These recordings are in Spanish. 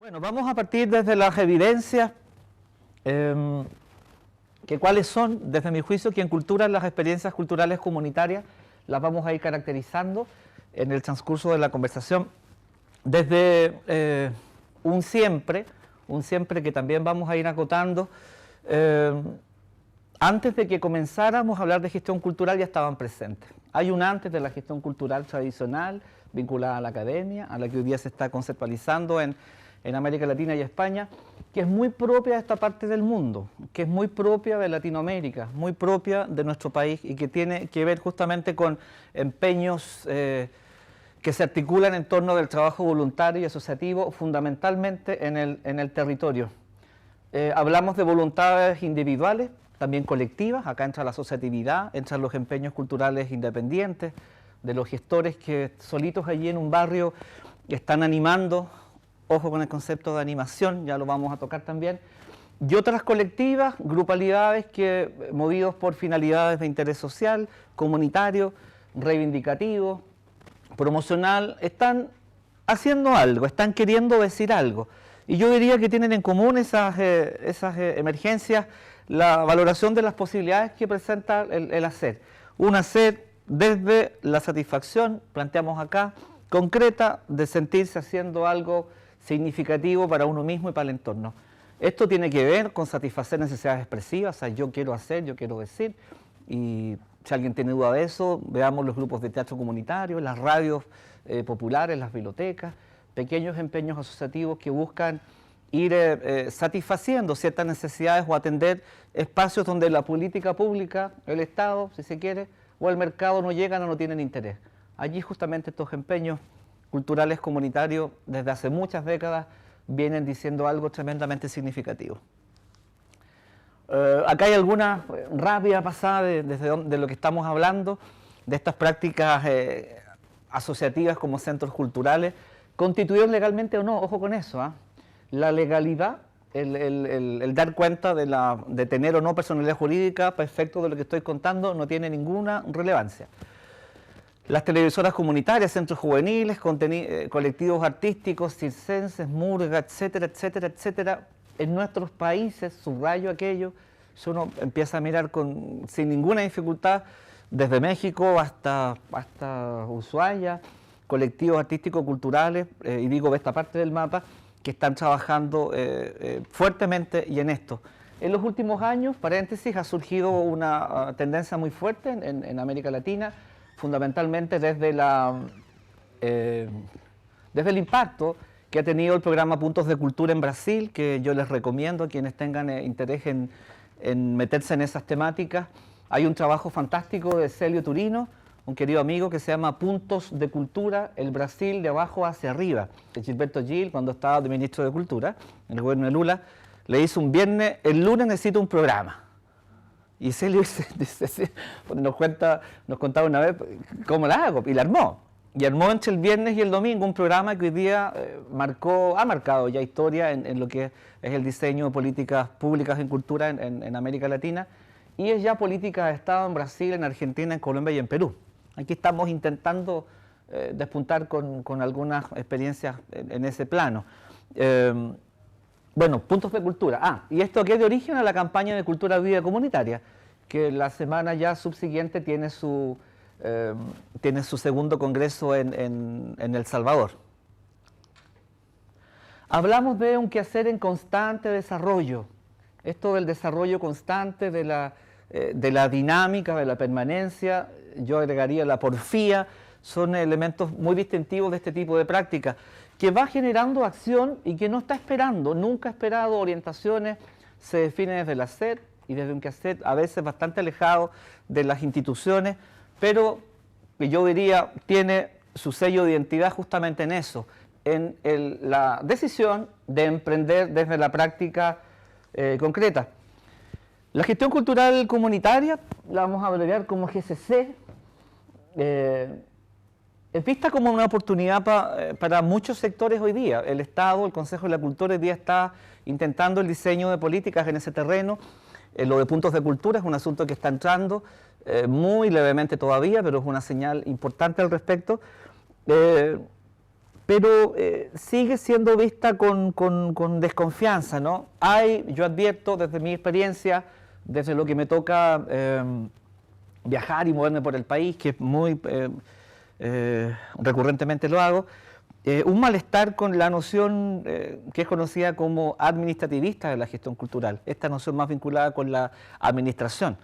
Bueno, vamos a partir desde las evidencias, que cuáles son, desde mi juicio, que en cultura las experiencias culturales comunitarias las vamos a ir caracterizando en el transcurso de la conversación, desde un siempre que también vamos a ir acotando. Antes de que comenzáramos a hablar de gestión cultural ya estaban presentes. Hay un antes de la gestión cultural tradicional, vinculada a la academia, a la que hoy día se está conceptualizando en América Latina y España, que es muy propia de esta parte del mundo, que es muy propia de Latinoamérica, muy propia de nuestro país y que tiene que ver justamente con empeños que se articulan en torno del trabajo voluntario y asociativo, fundamentalmente en el territorio. Hablamos de voluntades individuales, también colectivas, acá entra la asociatividad, entran los empeños culturales independientes, de los gestores que solitos allí en un barrio están animando, ojo con el concepto de animación, ya lo vamos a tocar también, y otras colectivas, grupalidades que, movidos por finalidades de interés social, comunitario, reivindicativo, promocional, están haciendo algo, están queriendo decir algo. Y yo diría que tienen en común esas emergencias, la valoración de las posibilidades que presenta el hacer. Un hacer desde la satisfacción, planteamos acá, concreta, de sentirse haciendo algo significativo para uno mismo y para el entorno. Esto tiene que ver con satisfacer necesidades expresivas, o sea, yo quiero hacer, yo quiero decir, y si alguien tiene duda de eso, veamos los grupos de teatro comunitario, las radios populares, las bibliotecas, pequeños empeños asociativos que buscan ir satisfaciendo ciertas necesidades o atender espacios donde la política pública, el Estado, si se quiere, o el mercado no llegan o no tienen interés. Allí justamente estos empeños culturales comunitarios desde hace muchas décadas vienen diciendo algo tremendamente significativo. Acá hay alguna rápida pasada de lo que estamos hablando, de estas prácticas asociativas como centros culturales, constituidos legalmente o no, ojo con eso, ¿eh? La legalidad, el dar cuenta de tener o no personalidad jurídica para efecto de lo que estoy contando no tiene ninguna relevancia. Las televisoras comunitarias, centros juveniles, colectivos artísticos, circenses, murga, etcétera, etcétera, etcétera. En nuestros países, subrayo aquello, si uno empieza a mirar sin ninguna dificultad, desde México hasta Ushuaia, colectivos artísticos culturales, y digo de esta parte del mapa, que están trabajando fuertemente y en esto. En los últimos años, paréntesis, ha surgido una tendencia muy fuerte en América Latina, fundamentalmente desde el impacto que ha tenido el programa Puntos de Cultura en Brasil, que yo les recomiendo a quienes tengan interés en meterse en esas temáticas. Hay un trabajo fantástico de Celio Turino, un querido amigo, que se llama Puntos de Cultura, el Brasil de abajo hacia arriba, de Gilberto Gil, cuando estaba de ministro de Cultura, en el gobierno de Lula, le hizo un viernes, el lunes necesito un programa. Y Celio nos contaba una vez cómo la hago, y la armó. Y armó entre el viernes y el domingo un programa que hoy día ha marcado ya historia en lo que es el diseño de políticas públicas en cultura en América Latina, y es ya política de Estado en Brasil, en Argentina, en Colombia y en Perú. Aquí estamos intentando despuntar con algunas experiencias en ese plano. Bueno, puntos de cultura. Y esto que es de origen a la campaña de cultura viva comunitaria, que la semana ya subsiguiente tiene su segundo congreso en El Salvador. Hablamos de un quehacer en constante desarrollo. Esto del desarrollo constante, de la dinámica, de la permanencia, yo agregaría la porfía, son elementos muy distintivos de este tipo de práctica, que va generando acción y que no está esperando, nunca ha esperado orientaciones, se define desde el hacer y desde un quehacer a veces bastante alejado de las instituciones, pero que yo diría tiene su sello de identidad justamente en eso, en la decisión de emprender desde la práctica concreta. La gestión cultural comunitaria, la vamos a abreviar como GCC, es vista como una oportunidad para muchos sectores hoy día. El Estado, el Consejo de la Cultura hoy día está intentando el diseño de políticas en ese terreno. Lo de puntos de cultura es un asunto que está entrando muy levemente todavía, pero es una señal importante al respecto. pero sigue siendo vista con desconfianza, ¿no? Yo advierto desde mi experiencia, desde lo que me toca viajar y moverme por el país, que muy recurrentemente lo hago, un malestar con la noción que es conocida como administrativista de la gestión cultural, esta noción más vinculada con la administración,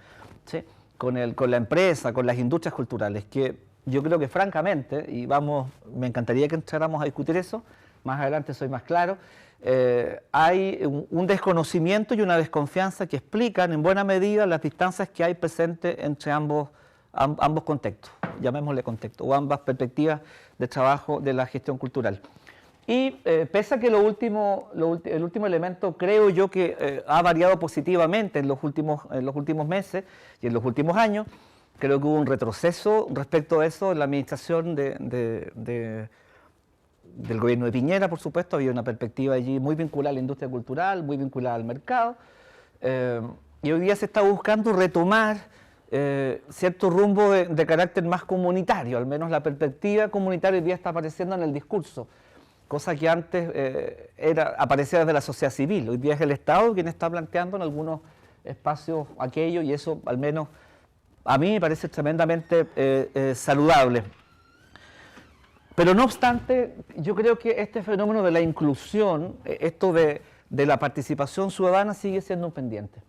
¿sí? con la empresa, con las industrias culturales, que yo creo que francamente, y me encantaría que entráramos a discutir eso, más adelante soy más claro, hay un desconocimiento y una desconfianza que explican en buena medida las distancias que hay presentes entre ambos contextos, llamémosle contexto, o ambas perspectivas de trabajo de la gestión cultural. Y pese a que el último elemento creo yo que ha variado positivamente en los últimos meses y en los últimos años, creo que hubo un retroceso respecto a eso en la administración del gobierno de Piñera, por supuesto. Había una perspectiva allí muy vinculada a la industria cultural, muy vinculada al mercado, y hoy día se está buscando retomar cierto rumbo de carácter más comunitario, al menos la perspectiva comunitaria hoy día está apareciendo en el discurso, cosa que antes aparecía desde la sociedad civil. Hoy día es el Estado quien está planteando en algunos espacios aquello, y eso al menos a mí me parece tremendamente saludable. Pero no obstante, yo creo que este fenómeno de la inclusión, esto de la participación ciudadana, sigue siendo un pendiente.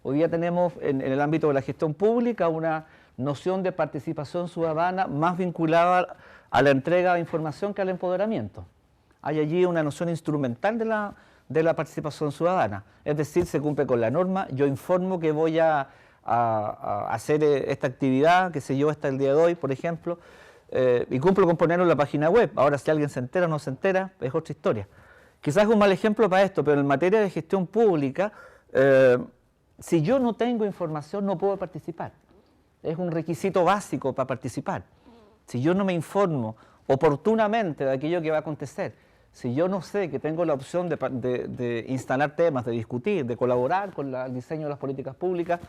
Hoy día tenemos en el ámbito de la gestión pública una noción de participación ciudadana más vinculada a la entrega de información que al empoderamiento. Hay allí una noción instrumental de la participación ciudadana, es decir, se cumple con la norma, yo informo que voy a hacer esta actividad, que sé yo, hasta el día de hoy, por ejemplo, y cumplo con ponerlo en la página web. Ahora, si alguien se entera o no se entera, es otra historia. Quizás es un mal ejemplo para esto, pero en materia de gestión pública, si yo no tengo información, no puedo participar. Es un requisito básico para participar. Si yo no me informo oportunamente de aquello que va a acontecer, si yo no sé que tengo la opción de instalar temas, de discutir, de colaborar con el diseño de las políticas públicas,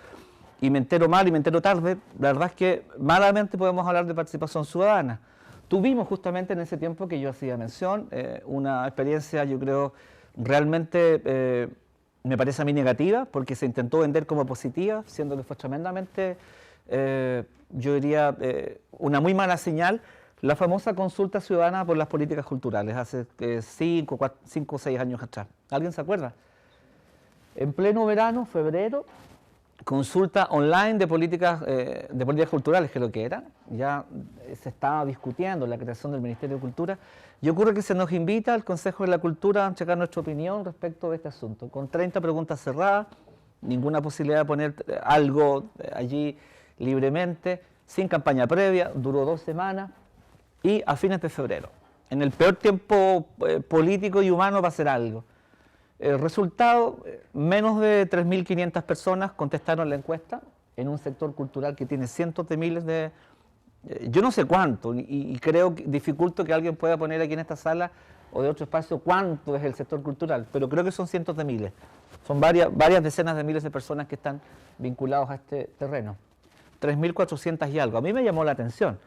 y me entero mal y me entero tarde, la verdad es que malamente podemos hablar de participación ciudadana. Tuvimos justamente en ese tiempo que yo hacía mención, una experiencia, yo creo, realmente me parece a mí negativa, porque se intentó vender como positiva, siendo que fue tremendamente, yo diría, una muy mala señal, la famosa consulta ciudadana por las políticas culturales, hace 5 o 6 años atrás. ¿Alguien se acuerda? En pleno verano, febrero, consulta online de políticas culturales, creo que era, ya se estaba discutiendo la creación del Ministerio de Cultura, y ocurre que se nos invita al Consejo de la Cultura a checar nuestra opinión respecto de este asunto, con 30 preguntas cerradas, ninguna posibilidad de poner algo allí libremente, sin campaña previa, duró 2 semanas, y a fines de febrero, en el peor tiempo político y humano para hacer algo. El resultado, menos de 3.500 personas contestaron la encuesta en un sector cultural que tiene cientos de miles de... yo no sé cuánto, y creo que dificulto que alguien pueda poner aquí en esta sala o de otro espacio cuánto es el sector cultural, pero creo que son cientos de miles. Son varias decenas de miles de personas que están vinculados a este terreno. 3.400 y algo. A mí me llamó la atención,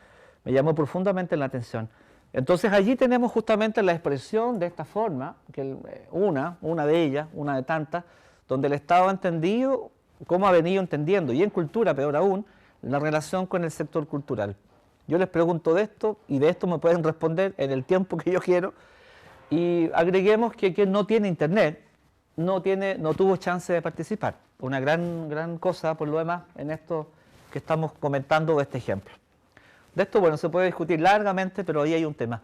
me llamó profundamente la atención. Entonces allí tenemos justamente la expresión de esta forma, que una de ellas, una de tantas, donde el Estado ha entendido cómo ha venido entendiendo, y en cultura peor aún, la relación con el sector cultural. Yo les pregunto de esto, y de esto me pueden responder en el tiempo que yo quiero, y agreguemos que quien no tiene internet, no tuvo chance de participar. Una gran cosa, por lo demás, en esto que estamos comentando de este ejemplo. De esto, bueno, se puede discutir largamente, pero ahí hay un tema.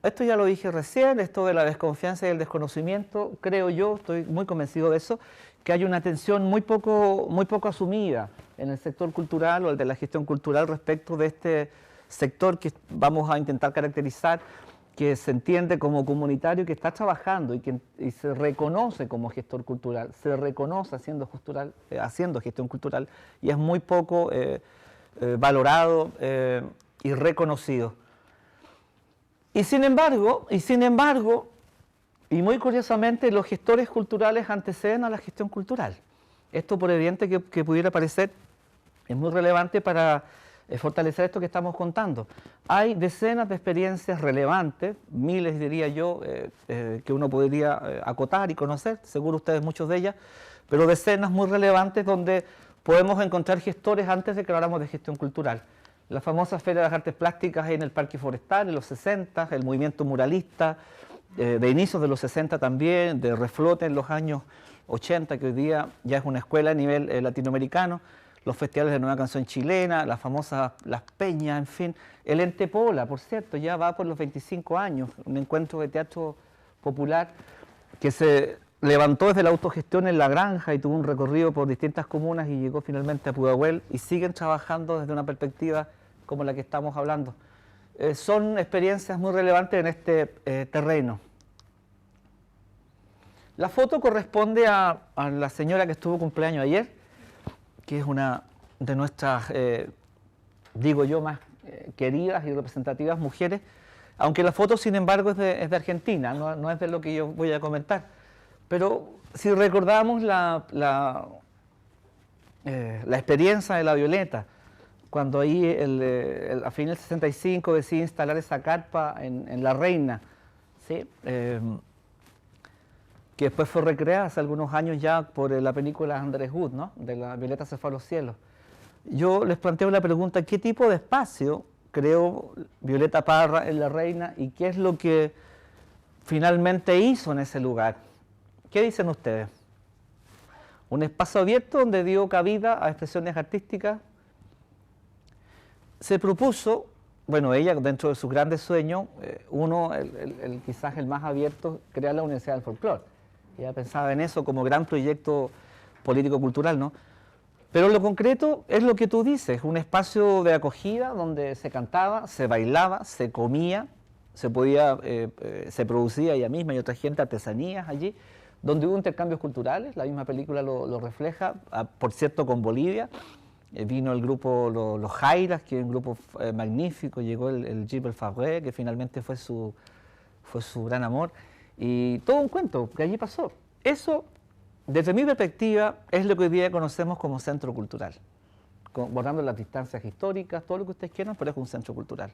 Esto ya lo dije recién, esto de la desconfianza y el desconocimiento, creo yo, estoy muy convencido de eso, que hay una atención muy poco asumida en el sector cultural o el de la gestión cultural respecto de este sector que vamos a intentar caracterizar, que se entiende como comunitario, que está trabajando y se reconoce como gestor cultural, se reconoce haciendo gestión cultural, y es muy poco valorado y reconocido. Y sin embargo, y muy curiosamente, los gestores culturales anteceden a la gestión cultural. Esto, por evidente que pudiera parecer, es muy relevante para fortalecer esto que estamos contando. Hay decenas de experiencias relevantes, miles diría yo, que uno podría acotar y conocer, seguro ustedes muchos de ellas, pero decenas muy relevantes donde podemos encontrar gestores antes de que habláramos de gestión cultural. La famosa Feria de las Artes Plásticas en el Parque Forestal en los 60, el movimiento muralista de inicios de los 60 también, de reflote en los años 80, que hoy día ya es una escuela a nivel latinoamericano, los festivales de nueva canción chilena, las famosas Las Peñas, en fin. El Entepola, por cierto, ya va por los 25 años, un encuentro de teatro popular que se levantó desde la autogestión en La Granja y tuvo un recorrido por distintas comunas y llegó finalmente a Pudahuel y siguen trabajando desde una perspectiva como la que estamos hablando. Son experiencias muy relevantes en este terreno. La foto corresponde a la señora que estuvo cumpleaños ayer, que es una de nuestras, digo yo, más queridas y representativas mujeres, aunque la foto, sin embargo, es de Argentina, no es de lo que yo voy a comentar. Pero si recordamos la experiencia de la Violeta, cuando ahí a fin del 65 decide instalar esa carpa en La Reina, ¿sí? Que después fue recreada hace algunos años ya por la película Andrés Wood, ¿no? De La Violeta se fue a los cielos. Yo les planteo la pregunta, ¿qué tipo de espacio creó Violeta Parra en La Reina y qué es lo que finalmente hizo en ese lugar? ¿Qué dicen ustedes? ¿Un espacio abierto donde dio cabida a expresiones artísticas? Se propuso, bueno, ella dentro de sus grandes sueños, quizás el más abierto, crear la Universidad del Folclore. Ella pensaba en eso como gran proyecto político-cultural, ¿no? Pero lo concreto es lo que tú dices, un espacio de acogida donde se cantaba, se bailaba, se comía, se producía ella misma y otra gente artesanías allí, donde hubo intercambios culturales, la misma película lo refleja, por cierto con Bolivia, vino el grupo Los Jairas, que es un grupo magnífico, llegó el Gilbert Fauré, que finalmente fue su gran amor, y todo un cuento que allí pasó. Eso, desde mi perspectiva, es lo que hoy día conocemos como centro cultural, borrando las distancias históricas, todo lo que ustedes quieran, pero es un centro cultural.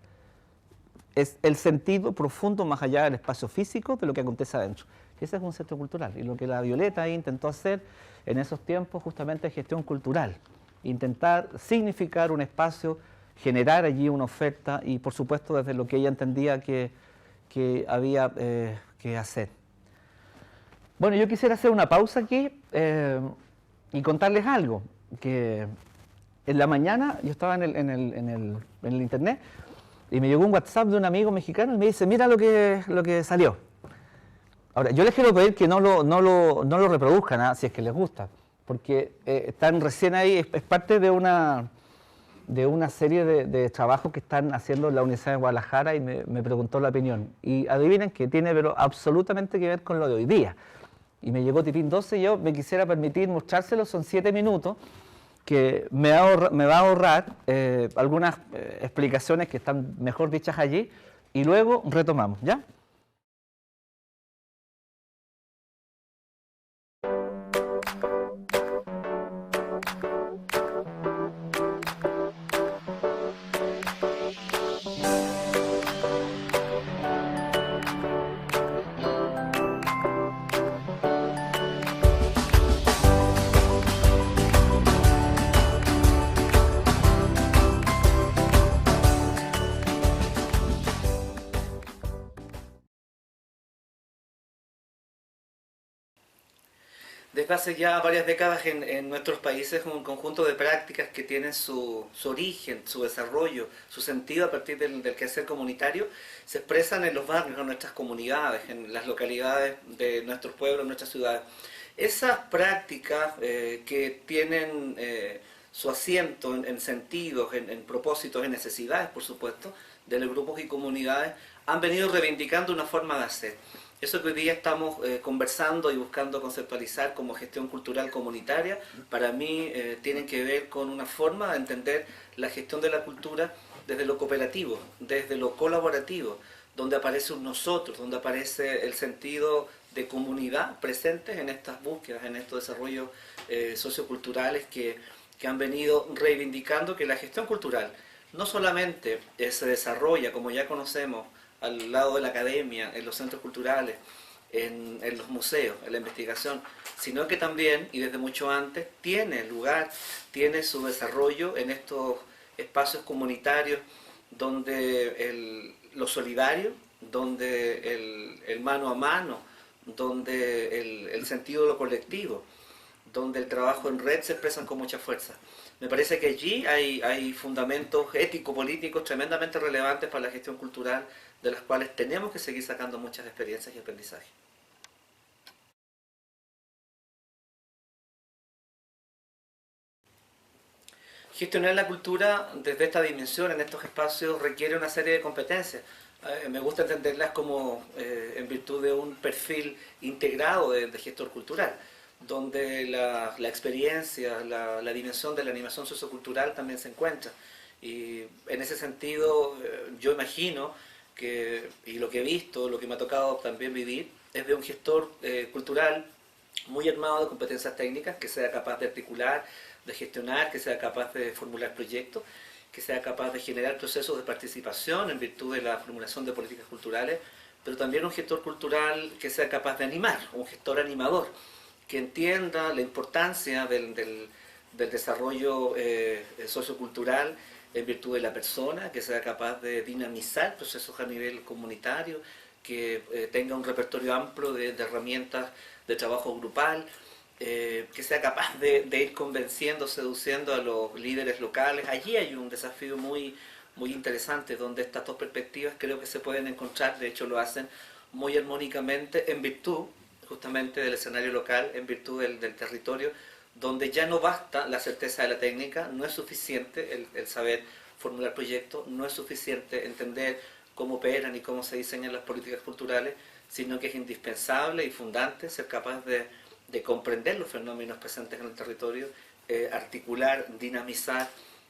Es el sentido profundo más allá del espacio físico de lo que acontece adentro. Ese es un centro cultural, y lo que la Violeta ahí intentó hacer en esos tiempos justamente es gestión cultural, intentar significar un espacio, generar allí una oferta y por supuesto desde lo que ella entendía que había que hacer. Bueno, yo quisiera hacer una pausa aquí y contarles algo, que en la mañana yo estaba en el internet y me llegó un WhatsApp de un amigo mexicano y me dice, mira lo que salió. Ahora, yo les quiero pedir que no lo reproduzcan, si es que les gusta, porque están recién ahí, es parte de una serie de trabajos que están haciendo en la Universidad de Guadalajara y me preguntó la opinión. Y adivinen que tiene pero absolutamente que ver con lo de hoy día. Y me llegó Tipín 12 y yo me quisiera permitir mostrárselo, son 7 minutos, que me va a ahorrar algunas explicaciones que están mejor dichas allí, y luego retomamos, ¿ya? Desde hace ya varias décadas en nuestros países un conjunto de prácticas que tienen su origen, su desarrollo, su sentido a partir del quehacer comunitario, se expresan en los barrios, en nuestras comunidades, en las localidades de nuestros pueblos, en nuestras ciudades. Esas prácticas que tienen su asiento en sentidos, en propósitos, en necesidades, por supuesto, de los grupos y comunidades, han venido reivindicando una forma de hacer. Eso que hoy día estamos conversando y buscando conceptualizar como gestión cultural comunitaria, para mí tienen que ver con una forma de entender la gestión de la cultura desde lo cooperativo, desde lo colaborativo, donde aparece un nosotros, donde aparece el sentido de comunidad presentes en estas búsquedas, en estos desarrollos socioculturales que han venido reivindicando que la gestión cultural, no solamente se desarrolla, como ya conocemos, al lado de la academia, en los centros culturales, en los museos, en la investigación, sino que también, y desde mucho antes, tiene lugar, tiene su desarrollo en estos espacios comunitarios donde lo solidario, donde el mano a mano, donde el sentido de lo colectivo, donde el trabajo en red se expresan con mucha fuerza. Me parece que allí hay fundamentos ético-políticos tremendamente relevantes para la gestión cultural, de las cuales tenemos que seguir sacando muchas experiencias y aprendizajes. Gestionar la cultura desde esta dimensión, en estos espacios, requiere una serie de competencias. Me gusta entenderlas como en virtud de un perfil integrado de gestor cultural, donde la experiencia, la dimensión de la animación sociocultural también se encuentra. Y en ese sentido, yo imagino que, y lo que he visto, lo que me ha tocado también vivir, es de un gestor cultural muy armado de competencias técnicas, que sea capaz de articular, de gestionar, que sea capaz de formular proyectos, que sea capaz de generar procesos de participación en virtud de la formulación de políticas culturales, pero también un gestor cultural que sea capaz de animar, un gestor animador, que entienda la importancia del desarrollo sociocultural en virtud de la persona, que sea capaz de dinamizar procesos a nivel comunitario, que tenga un repertorio amplio de herramientas de trabajo grupal, que sea capaz de ir convenciendo, seduciendo a los líderes locales. Allí hay un desafío muy interesante, donde estas dos perspectivas creo que se pueden encontrar, de hecho lo hacen muy armónicamente en virtud justamente del escenario local, en virtud del territorio, donde ya no basta la certeza de la técnica, no es suficiente el saber formular proyectos, no es suficiente entender cómo operan y cómo se diseñan las políticas culturales, sino que es indispensable y fundante ser capaz de comprender los fenómenos presentes en el territorio, articular, dinamizar,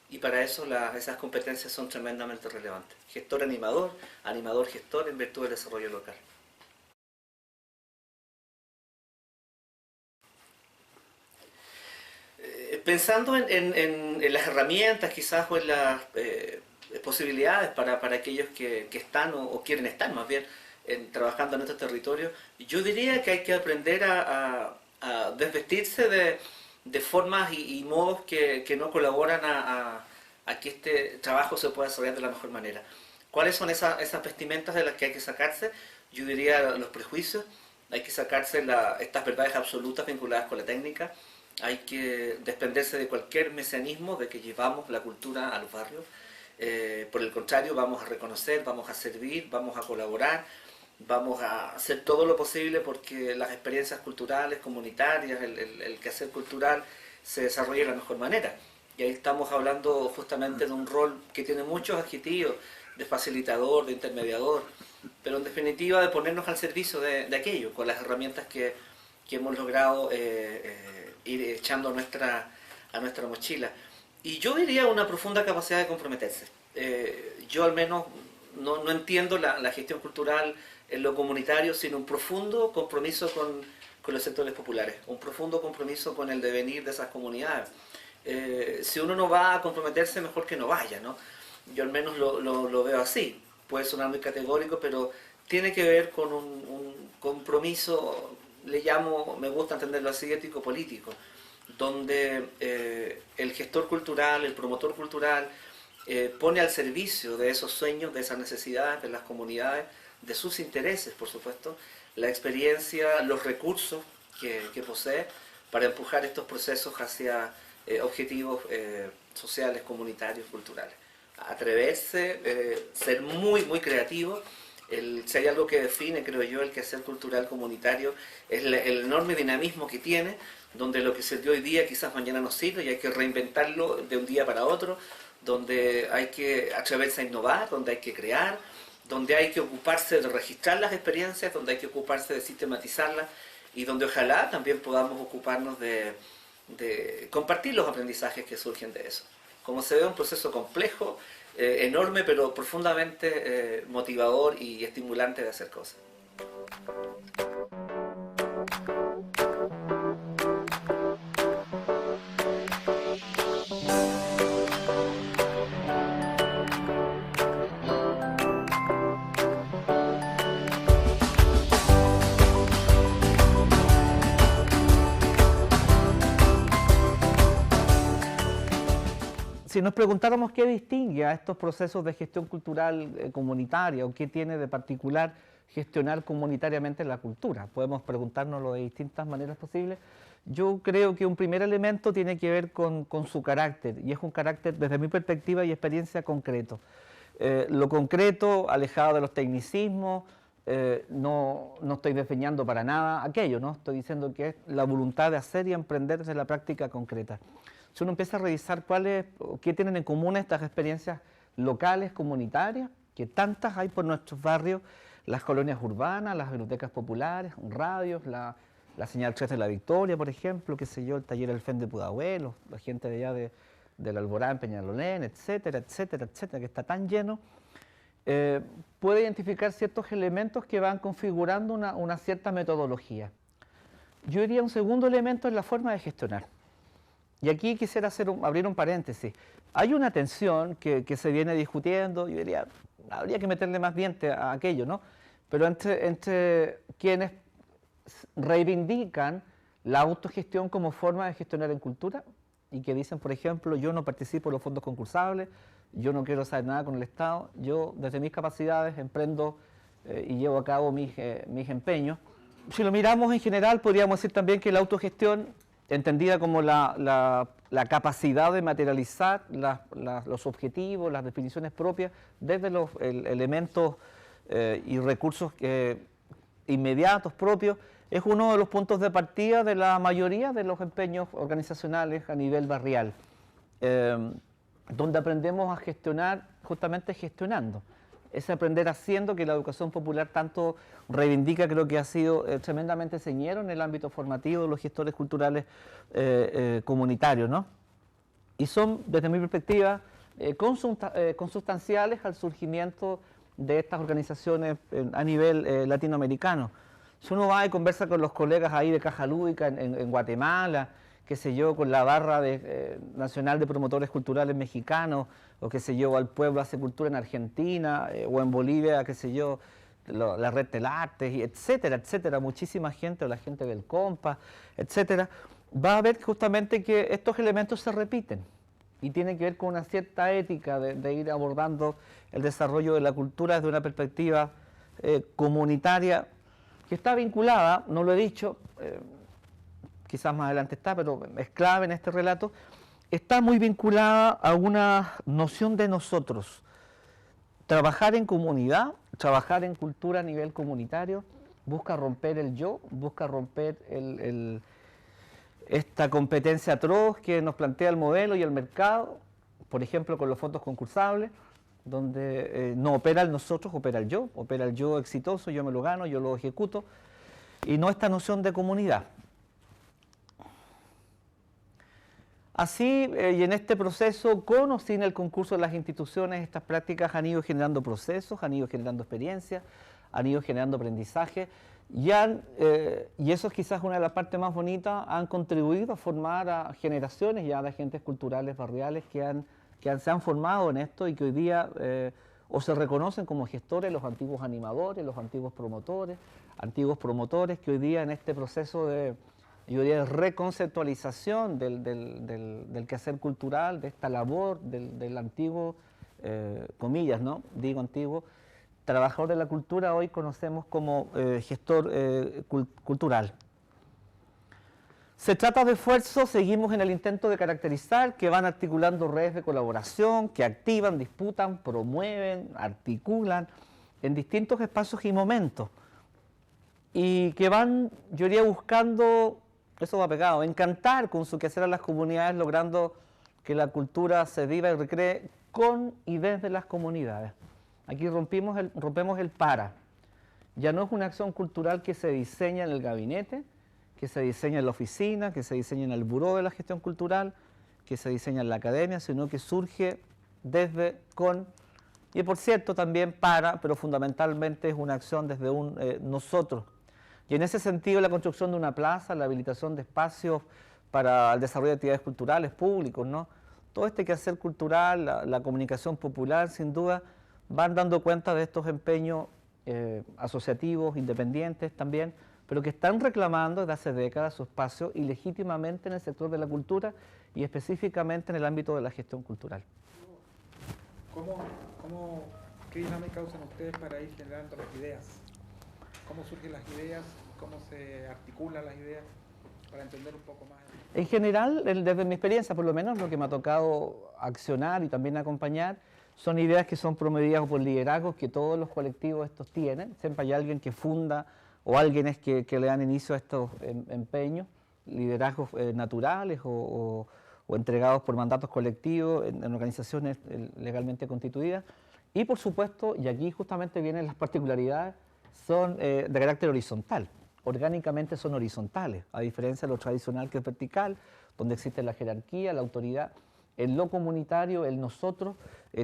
y para eso esas competencias son tremendamente relevantes. Gestor animador, animador gestor en virtud del desarrollo local. Pensando en las herramientas quizás o en las posibilidades para aquellos que están o quieren estar más bien trabajando en estos territorios, yo diría que hay que aprender a desvestirse de formas y modos que no colaboran a que este trabajo se pueda desarrollar de la mejor manera. ¿Cuáles son esas vestimentas de las que hay que sacarse? Yo diría los prejuicios, hay que sacarse estas verdades absolutas vinculadas con la técnica, hay que desprenderse de cualquier mesianismo de que llevamos la cultura a los barrios. Por el contrario, vamos a reconocer, vamos a servir, vamos a colaborar, vamos a hacer todo lo posible porque las experiencias culturales, comunitarias, el quehacer cultural se desarrolle de la mejor manera. Y ahí estamos hablando justamente de un rol que tiene muchos adjetivos, de facilitador, de intermediador, pero en definitiva de ponernos al servicio de aquello, con las herramientas que hemos logrado ir echando a nuestra mochila. Y yo diría una profunda capacidad de comprometerse. Yo al menos no entiendo la gestión cultural en lo comunitario, sino un profundo compromiso con los sectores populares, un profundo compromiso con el devenir de esas comunidades. Si uno no va a comprometerse, mejor que no vaya, ¿no? Yo al menos lo veo así. Puede sonar muy categórico, pero tiene que ver con un compromiso, me gusta entenderlo así, ético-político, donde el gestor cultural, el promotor cultural, pone al servicio de esos sueños, de esas necesidades de las comunidades, de sus intereses, por supuesto, la experiencia, los recursos que posee para empujar estos procesos hacia objetivos sociales, comunitarios, culturales. Atreverse, ser muy creativo. Si hay algo que define, creo yo, el quehacer cultural comunitario, es el enorme dinamismo que tiene, donde lo que sirvió hoy día quizás mañana no sirve y hay que reinventarlo de un día para otro, donde hay que atreverse a innovar, donde hay que crear, donde hay que ocuparse de registrar las experiencias, donde hay que ocuparse de sistematizarlas y donde ojalá también podamos ocuparnos de compartir los aprendizajes que surgen de eso. Como se ve, un proceso complejo, enorme, pero profundamente motivador y estimulante de hacer cosas. si nos preguntáramos qué distingue a estos procesos de gestión cultural comunitaria o qué tiene de particular gestionar comunitariamente la cultura, podemos preguntárnoslo de distintas maneras posibles. Yo creo que un primer elemento tiene que ver con su carácter, y es un carácter desde mi perspectiva y experiencia concreto. Lo concreto, alejado de los tecnicismos, no estoy desdeñando para nada aquello, ¿no? Estoy diciendo que es la voluntad de hacer y emprender desde la práctica concreta. Si uno empieza a revisar qué tienen en común estas experiencias locales, comunitarias, que tantas hay por nuestros barrios, las colonias urbanas, las bibliotecas populares, radios, la señal 3 de la Victoria, por ejemplo, qué sé yo, el taller El Fen de Pudahuel, la gente de allá del Alborán en Peñalolén, etcétera, etcétera, etcétera, que está tan lleno, puede identificar ciertos elementos que van configurando una cierta metodología. Yo diría un segundo elemento es la forma de gestionar. Y aquí quisiera abrir un paréntesis. Hay una tensión que se viene discutiendo, yo diría, habría que meterle más diente a aquello, ¿no? Pero entre quienes reivindican la autogestión como forma de gestionar en cultura y que dicen, por ejemplo, yo no participo en los fondos concursables, yo no quiero saber nada con el Estado, yo desde mis capacidades emprendo y llevo a cabo mis empeños. Si lo miramos en general, podríamos decir también que la autogestión, entendida como la capacidad de materializar los objetivos, las definiciones propias, desde los elementos y recursos inmediatos propios, es uno de los puntos de partida de la mayoría de los empeños organizacionales a nivel barrial, donde aprendemos a gestionar justamente gestionando. Es aprender haciendo, que la educación popular tanto reivindica, creo que ha sido tremendamente señero en el ámbito formativo de los gestores culturales comunitarios, ¿no? Y son, desde mi perspectiva, consustanciales al surgimiento de estas organizaciones a nivel latinoamericano. Si uno va y conversa con los colegas ahí de Caja Lúdica en Guatemala, qué sé yo, con la barra nacional de promotores culturales mexicanos, o qué sé yo, al Pueblo Hace Cultura en Argentina, o en Bolivia, qué sé yo, la Red del Arte, etcétera, etcétera, muchísima gente, o la gente del Compa, etcétera, va a ver justamente que estos elementos se repiten y tienen que ver con una cierta ética de ir abordando el desarrollo de la cultura desde una perspectiva comunitaria que está vinculada, no lo he dicho, quizás más adelante está, pero es clave en este relato, está muy vinculada a una noción de nosotros. Trabajar en comunidad, trabajar en cultura a nivel comunitario, busca romper el yo, busca romper esta competencia atroz que nos plantea el modelo y el mercado, por ejemplo con los fondos concursables, donde no opera el nosotros, opera el yo exitoso, yo me lo gano, yo lo ejecuto, y no esta noción de comunidad. Así, y en este proceso, con o sin el concurso de las instituciones, estas prácticas han ido generando procesos, han ido generando experiencias, han ido generando aprendizaje, y eso es quizás una de las partes más bonitas, han contribuido a formar a generaciones ya de agentes culturales barriales que se han formado en esto y que hoy día o se reconocen como gestores, los antiguos animadores, los antiguos promotores que hoy día en este proceso de reconceptualización del quehacer cultural, de esta labor del antiguo, comillas, ¿no? Digo antiguo, trabajador de la cultura, hoy conocemos como gestor cultural. Se trata de esfuerzos, seguimos en el intento de caracterizar, que van articulando redes de colaboración, que activan, disputan, promueven, articulan en distintos espacios y momentos, y que van, yo diría, buscando, eso va pegado, encantar con su quehacer a las comunidades, logrando que la cultura se viva y recree con y desde las comunidades. Aquí rompemos el para. Ya no es una acción cultural que se diseña en el gabinete, que se diseña en la oficina, que se diseña en el buró de la gestión cultural, que se diseña en la academia, sino que surge desde, con, y por cierto también para, pero fundamentalmente es una acción desde un nosotros. Y en ese sentido la construcción de una plaza, la habilitación de espacios para el desarrollo de actividades culturales públicos, ¿no? Todo este quehacer cultural, la comunicación popular, sin duda, van dando cuenta de estos empeños asociativos, independientes también, pero que están reclamando desde hace décadas su espacio ilegítimamente en el sector de la cultura y específicamente en el ámbito de la gestión cultural. ¿Qué dinámica usan ustedes para ir generando las ideas? ¿Cómo surgen las ideas? ¿Cómo se articulan las ideas? Para entender un poco más. En general, desde mi experiencia, por lo menos, lo que me ha tocado accionar y también acompañar, son ideas que son promovidas por liderazgos que todos los colectivos estos tienen. Siempre hay alguien que funda o alguien es que le dan inicio a estos empeños, liderazgos naturales o entregados por mandatos colectivos en organizaciones legalmente constituidas. Y por supuesto, y aquí justamente vienen las particularidades, son de carácter horizontal. Orgánicamente son horizontales, a diferencia de lo tradicional que es vertical, donde existe la jerarquía, la autoridad. En lo comunitario, el nosotros,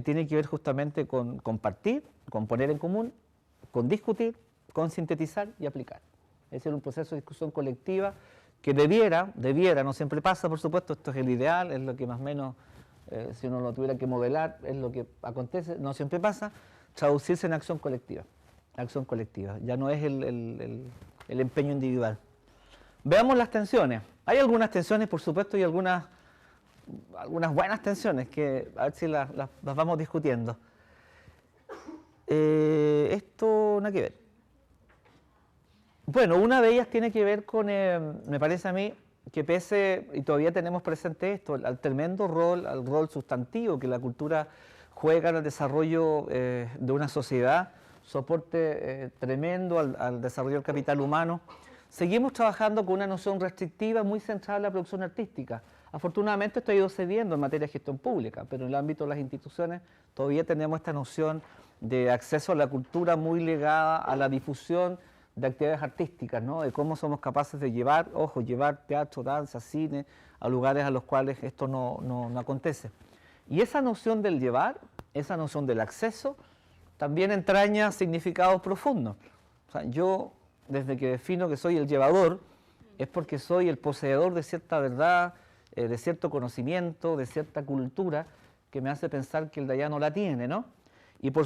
tiene que ver justamente con compartir, con poner en común, con discutir, con sintetizar y aplicar. Es decir, un proceso de discusión colectiva que debiera, no siempre pasa, por supuesto, esto es el ideal, es lo que más o menos, si uno lo tuviera que modelar, es lo que acontece, no siempre pasa, traducirse en acción colectiva. Acción colectiva, ya no es el empeño individual. Veamos las tensiones. Hay algunas tensiones, por supuesto, y algunas buenas tensiones que a ver si las vamos discutiendo. Esto nada que ver. Bueno, una de ellas tiene que ver con, me parece a mí, que pese, y todavía tenemos presente esto, al tremendo rol, al rol sustantivo que la cultura juega en el desarrollo de una sociedad, soporte tremendo al desarrollo del capital humano, seguimos trabajando con una noción restrictiva muy centrada en la producción artística. Afortunadamente esto ha ido cediendo en materia de gestión pública, pero en el ámbito de las instituciones todavía tenemos esta noción de acceso a la cultura muy ligada a la difusión de actividades artísticas, ¿no? De cómo somos capaces de llevar teatro, danza, cine, a lugares a los cuales esto no acontece. Y esa noción del llevar, esa noción del acceso, también entraña significados profundos. O sea, yo, desde que defino que soy el llevador, es porque soy el poseedor de cierta verdad, de cierto conocimiento, de cierta cultura, que me hace pensar que el de allá no la tiene, ¿no? Y por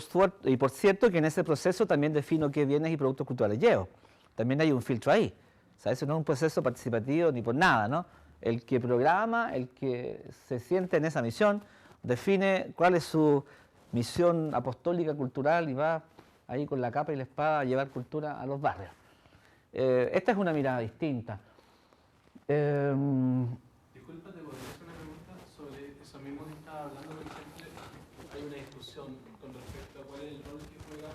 cierto que en ese proceso también defino qué bienes y productos culturales llevo. También hay un filtro ahí. O sea, eso no es un proceso participativo ni por nada, ¿no? El que programa, el que se siente en esa misión, define cuál es su misión apostólica cultural y va ahí con la capa y la espada a llevar cultura a los barrios. Esta es una mirada distinta. Disculpa, te podría hacer una pregunta sobre eso mismo que estaba hablando. Por ejemplo, hay una discusión con respecto a cuál es el rol que juega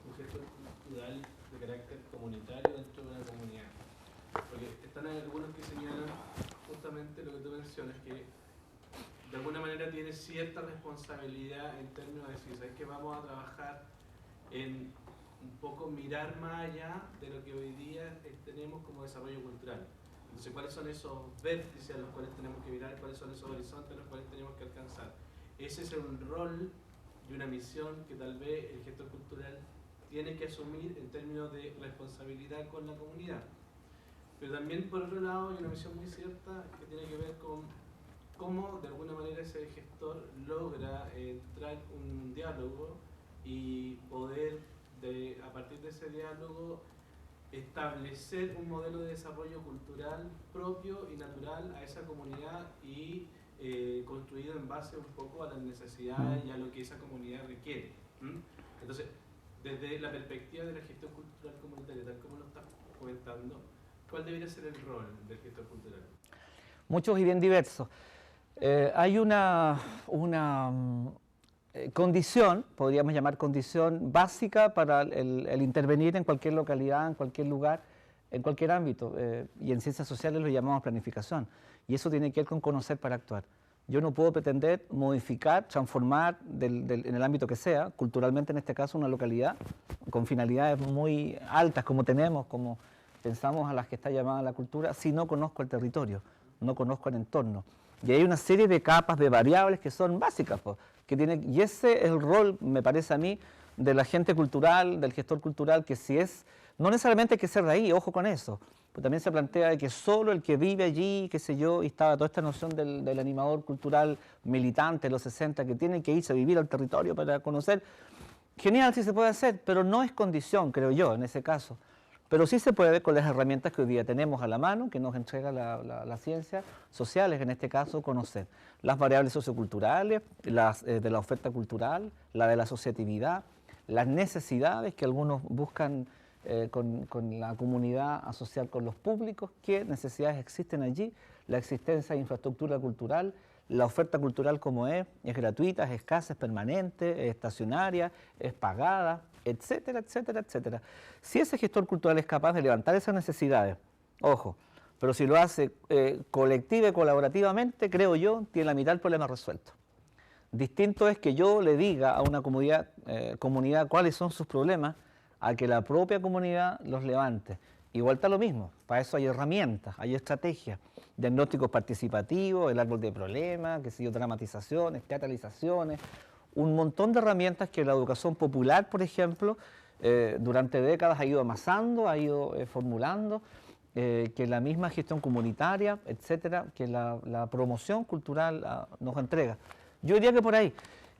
un gestor cultural de carácter comunitario dentro de una comunidad. Porque están algunos que señalan justamente lo que tú mencionas, que de alguna manera tiene cierta responsabilidad en términos de decir, ¿sabes qué? Vamos a trabajar en un poco mirar más allá de lo que hoy día tenemos como desarrollo cultural. Entonces, ¿cuáles son esos vértices a los cuales tenemos que mirar? ¿Cuáles son esos horizontes a los cuales tenemos que alcanzar? Ese es un rol y una misión que tal vez el gestor cultural tiene que asumir en términos de responsabilidad con la comunidad. Pero también, por otro lado, hay una misión muy cierta que tiene que ver con cómo, de alguna manera, ese gestor logra entrar en un diálogo y poder, a partir de ese diálogo, establecer un modelo de desarrollo cultural propio y natural a esa comunidad y construido en base un poco a las necesidades y a lo que esa comunidad requiere. Entonces, desde la perspectiva de la gestión cultural comunitaria, tal como lo estás comentando, ¿cuál debería ser el rol del gestor cultural? Muchos y bien diversos. Hay una condición, podríamos llamar condición básica para el intervenir en cualquier localidad, en cualquier lugar, en cualquier ámbito, y en ciencias sociales lo llamamos planificación, y eso tiene que ver con conocer para actuar. Yo no puedo pretender modificar, transformar en el ámbito que sea, culturalmente en este caso una localidad, con finalidades muy altas como tenemos, como pensamos a las que está llamada la cultura, si no conozco el territorio, no conozco el entorno. Y hay una serie de capas, de variables que son básicas, y ese es el rol, me parece a mí, del agente cultural, del gestor cultural, que si es, no necesariamente hay que ser de ahí, ojo con eso, pero también se plantea de que solo el que vive allí, qué sé yo, y estaba toda esta noción del animador cultural militante de los 60, que tiene que irse a vivir al territorio para conocer, genial si se puede hacer, pero no es condición, creo yo, en ese caso. Pero sí se puede con las herramientas que hoy día tenemos a la mano, que nos entrega la ciencia sociales, en este caso conocer las variables socioculturales, de la oferta cultural, la de la asociatividad, las necesidades que algunos buscan con la comunidad asociar con los públicos, qué necesidades existen allí, la existencia de infraestructura cultural, la oferta cultural como es gratuita, es escasa, es permanente, es estacionaria, es pagada, etcétera, etcétera, etcétera. Si ese gestor cultural es capaz de levantar esas necesidades, ojo, pero si lo hace colectiva y colaborativamente, creo yo, tiene la mitad del problema resuelto. Distinto es que yo le diga a una comunidad cuáles son sus problemas, a que la propia comunidad los levante. Igual está lo mismo, para eso hay herramientas, hay estrategias, diagnósticos participativos, el árbol de problemas, qué sé yo, dramatizaciones, teatralizaciones, un montón de herramientas que la educación popular, por ejemplo, durante décadas ha ido amasando, ha ido formulando, que la misma gestión comunitaria, etcétera, que la promoción cultural nos entrega. Yo diría que por ahí.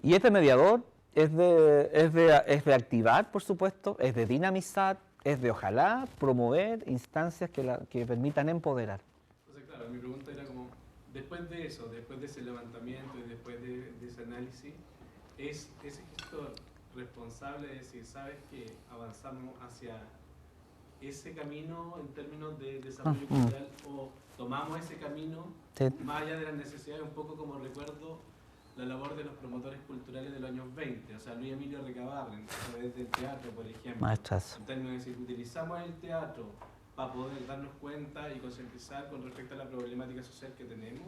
Y este mediador es de activar, por supuesto, es de dinamizar, es de ojalá promover instancias que permitan empoderar. Entonces, claro, mi pregunta era como, después de eso, después de ese levantamiento y después de ese análisis, ¿es ese gestor responsable de decir, sabes que avanzamos hacia ese camino en términos de desarrollo cultural o tomamos ese camino más allá de las necesidades, un poco como recuerdo la labor de los promotores culturales de los años 20, o sea, Luis Emilio Recabarren, a través del teatro, por ejemplo. Maestrazo. En términos de decir, utilizamos el teatro para poder darnos cuenta y concientizar con respecto a la problemática social que tenemos,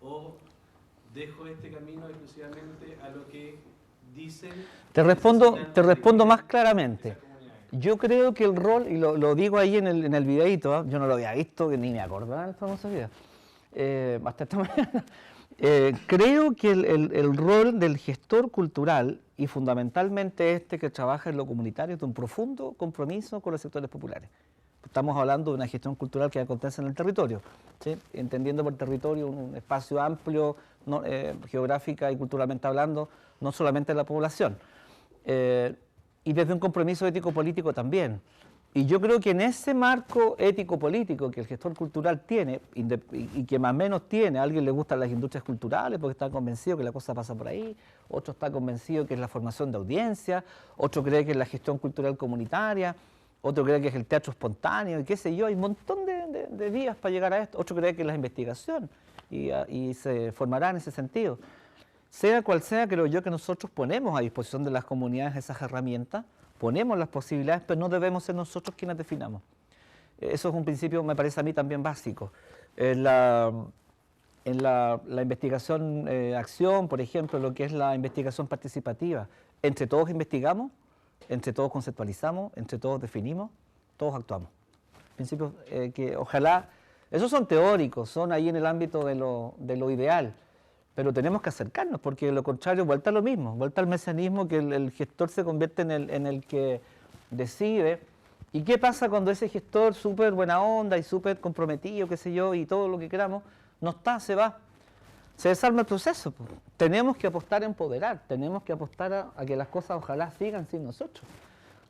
o dejo este camino exclusivamente a lo que dicen... Te respondo más claramente. Yo creo que el rol, y lo digo ahí en el videíto, yo no lo había visto, ni me acordaba del famoso video, hasta esta mañana. Creo que el rol del gestor cultural, y fundamentalmente este que trabaja en lo comunitario, es de un profundo compromiso con los sectores populares. Estamos hablando de una gestión cultural que acontece en el territorio, ¿sí? Entendiendo por territorio un espacio amplio, geográfica y culturalmente hablando, no solamente la población. Y desde un compromiso ético-político también. Y yo creo que en ese marco ético-político que el gestor cultural tiene, y que más o menos tiene, a alguien le gustan las industrias culturales porque está convencido que la cosa pasa por ahí, otro está convencido que es la formación de audiencia, otro cree que es la gestión cultural comunitaria, otro cree que es el teatro espontáneo, y qué sé yo, hay un montón de vías para llegar a esto, otro cree que es la investigación, y se formará en ese sentido. Sea cual sea, creo yo que nosotros ponemos a disposición de las comunidades esas herramientas, ponemos las posibilidades, pero no debemos ser nosotros quienes definamos. Eso es un principio, me parece a mí también básico. En la investigación acción, por ejemplo, lo que es la investigación participativa, entre todos investigamos, entre todos conceptualizamos, entre todos definimos, todos actuamos. Principios que ojalá, esos son teóricos, son ahí en el ámbito de lo ideal, pero tenemos que acercarnos, porque de lo contrario, vuelta a lo mismo, vuelta al mesianismo, que el gestor se convierte en el que decide. ¿Y qué pasa cuando ese gestor súper buena onda y súper comprometido, qué sé yo, y todo lo que queramos, no está, se va? Se desarma el proceso. Pues. Tenemos que apostar a empoderar, tenemos que apostar a que las cosas ojalá sigan sin nosotros.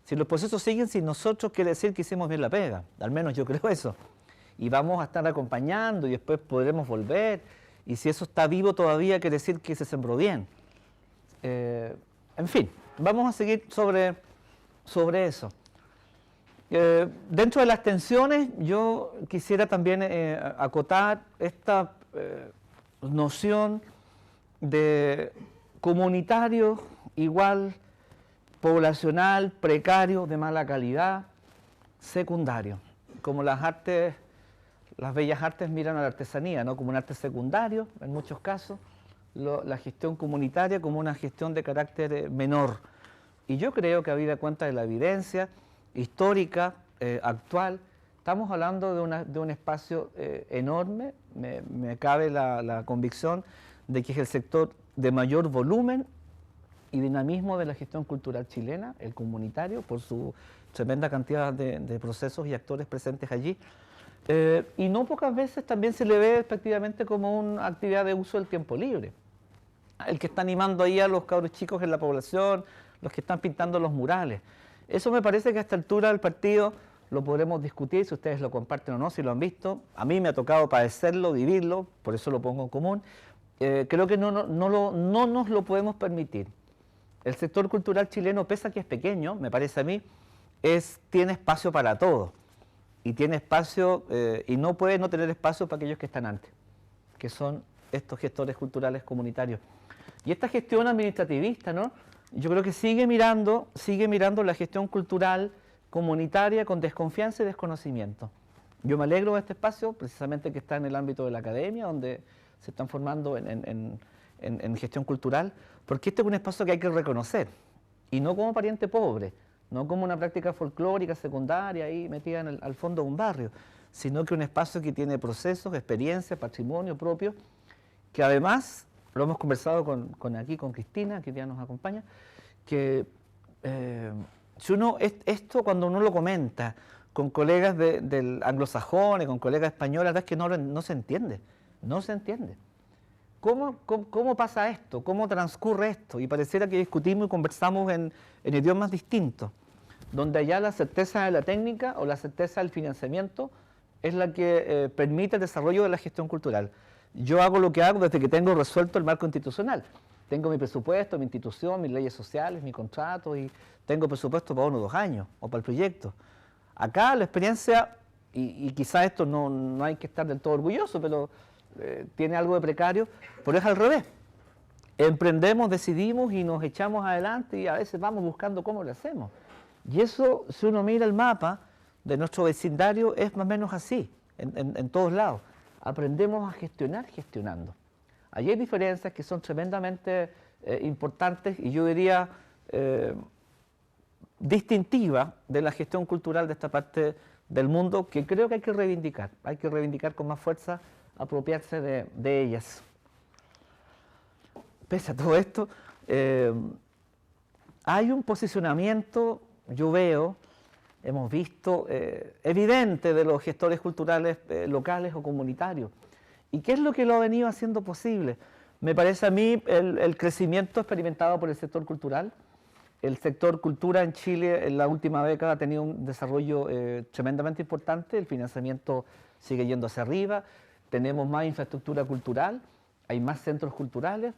Si los procesos siguen sin nosotros, quiere decir que hicimos bien la pega, al menos yo creo eso. Y vamos a estar acompañando y después podremos volver. Y si eso está vivo todavía, quiere decir que se sembró bien. En fin, vamos a seguir sobre eso. Dentro de las tensiones, yo quisiera también acotar esta noción de comunitario igual, poblacional, precario, de mala calidad, secundario, como las artes. Las bellas artes miran a la artesanía, ¿no? Como un arte secundario, en muchos casos, la gestión comunitaria como una gestión de carácter menor. Y yo creo que habida cuenta de la evidencia histórica, actual, estamos hablando de un espacio enorme, me cabe la convicción de que es el sector de mayor volumen y dinamismo de la gestión cultural chilena, el comunitario, por su tremenda cantidad de procesos y actores presentes allí. Y no pocas veces también se le ve efectivamente como una actividad de uso del tiempo libre. El que está animando ahí a los cabros chicos en la población, los que están pintando los murales. Eso me parece que a esta altura del partido lo podremos discutir, si ustedes lo comparten o no, si lo han visto. A mí me ha tocado padecerlo, vivirlo, por eso lo pongo en común. Creo que no nos lo podemos permitir. El sector cultural chileno, pese a que es pequeño, me parece a mí, tiene espacio para todo. Y tiene espacio, y no puede no tener espacio para aquellos que están antes, que son estos gestores culturales comunitarios. Y esta gestión administrativista, ¿no? Yo creo que sigue mirando la gestión cultural comunitaria con desconfianza y desconocimiento. Yo me alegro de este espacio, precisamente que está en el ámbito de la academia, donde se están formando en gestión cultural, porque este es un espacio que hay que reconocer, y no como pariente pobre, no como una práctica folclórica secundaria ahí metida al fondo de un barrio, sino que un espacio que tiene procesos, experiencias, patrimonio propio, que además, lo hemos conversado con Cristina, que ya nos acompaña, que esto cuando uno lo comenta con colegas del anglosajón, con colegas españoles, la verdad es que no se entiende, no se entiende. ¿Cómo pasa esto? ¿Cómo transcurre esto? Y pareciera que discutimos y conversamos en idiomas distintos, donde allá la certeza de la técnica o la certeza del financiamiento es la que permite el desarrollo de la gestión cultural. Yo hago lo que hago desde que tengo resuelto el marco institucional. Tengo mi presupuesto, mi institución, mis leyes sociales, mi contrato, y tengo presupuesto para 1 o 2 años, o para el proyecto. Acá la experiencia, y quizás esto no hay que estar del todo orgulloso, pero tiene algo de precario, pero es al revés. Emprendemos, decidimos y nos echamos adelante, y a veces vamos buscando cómo lo hacemos. Y eso, si uno mira el mapa de nuestro vecindario, es más o menos así, en todos lados. Aprendemos a gestionar gestionando. Allí hay diferencias que son tremendamente importantes, y yo diría distintivas de la gestión cultural de esta parte del mundo, que creo que hay que reivindicar con más fuerza, apropiarse de ellas. Pese a todo esto, hay un posicionamiento, yo veo, hemos visto, evidente de los gestores culturales locales o comunitarios. ¿Y qué es lo que lo ha venido haciendo posible? Me parece a mí el crecimiento experimentado por el sector cultural. El sector cultura en Chile en la última década ha tenido un desarrollo tremendamente importante, el financiamiento sigue yendo hacia arriba, tenemos más infraestructura cultural, hay más centros culturales,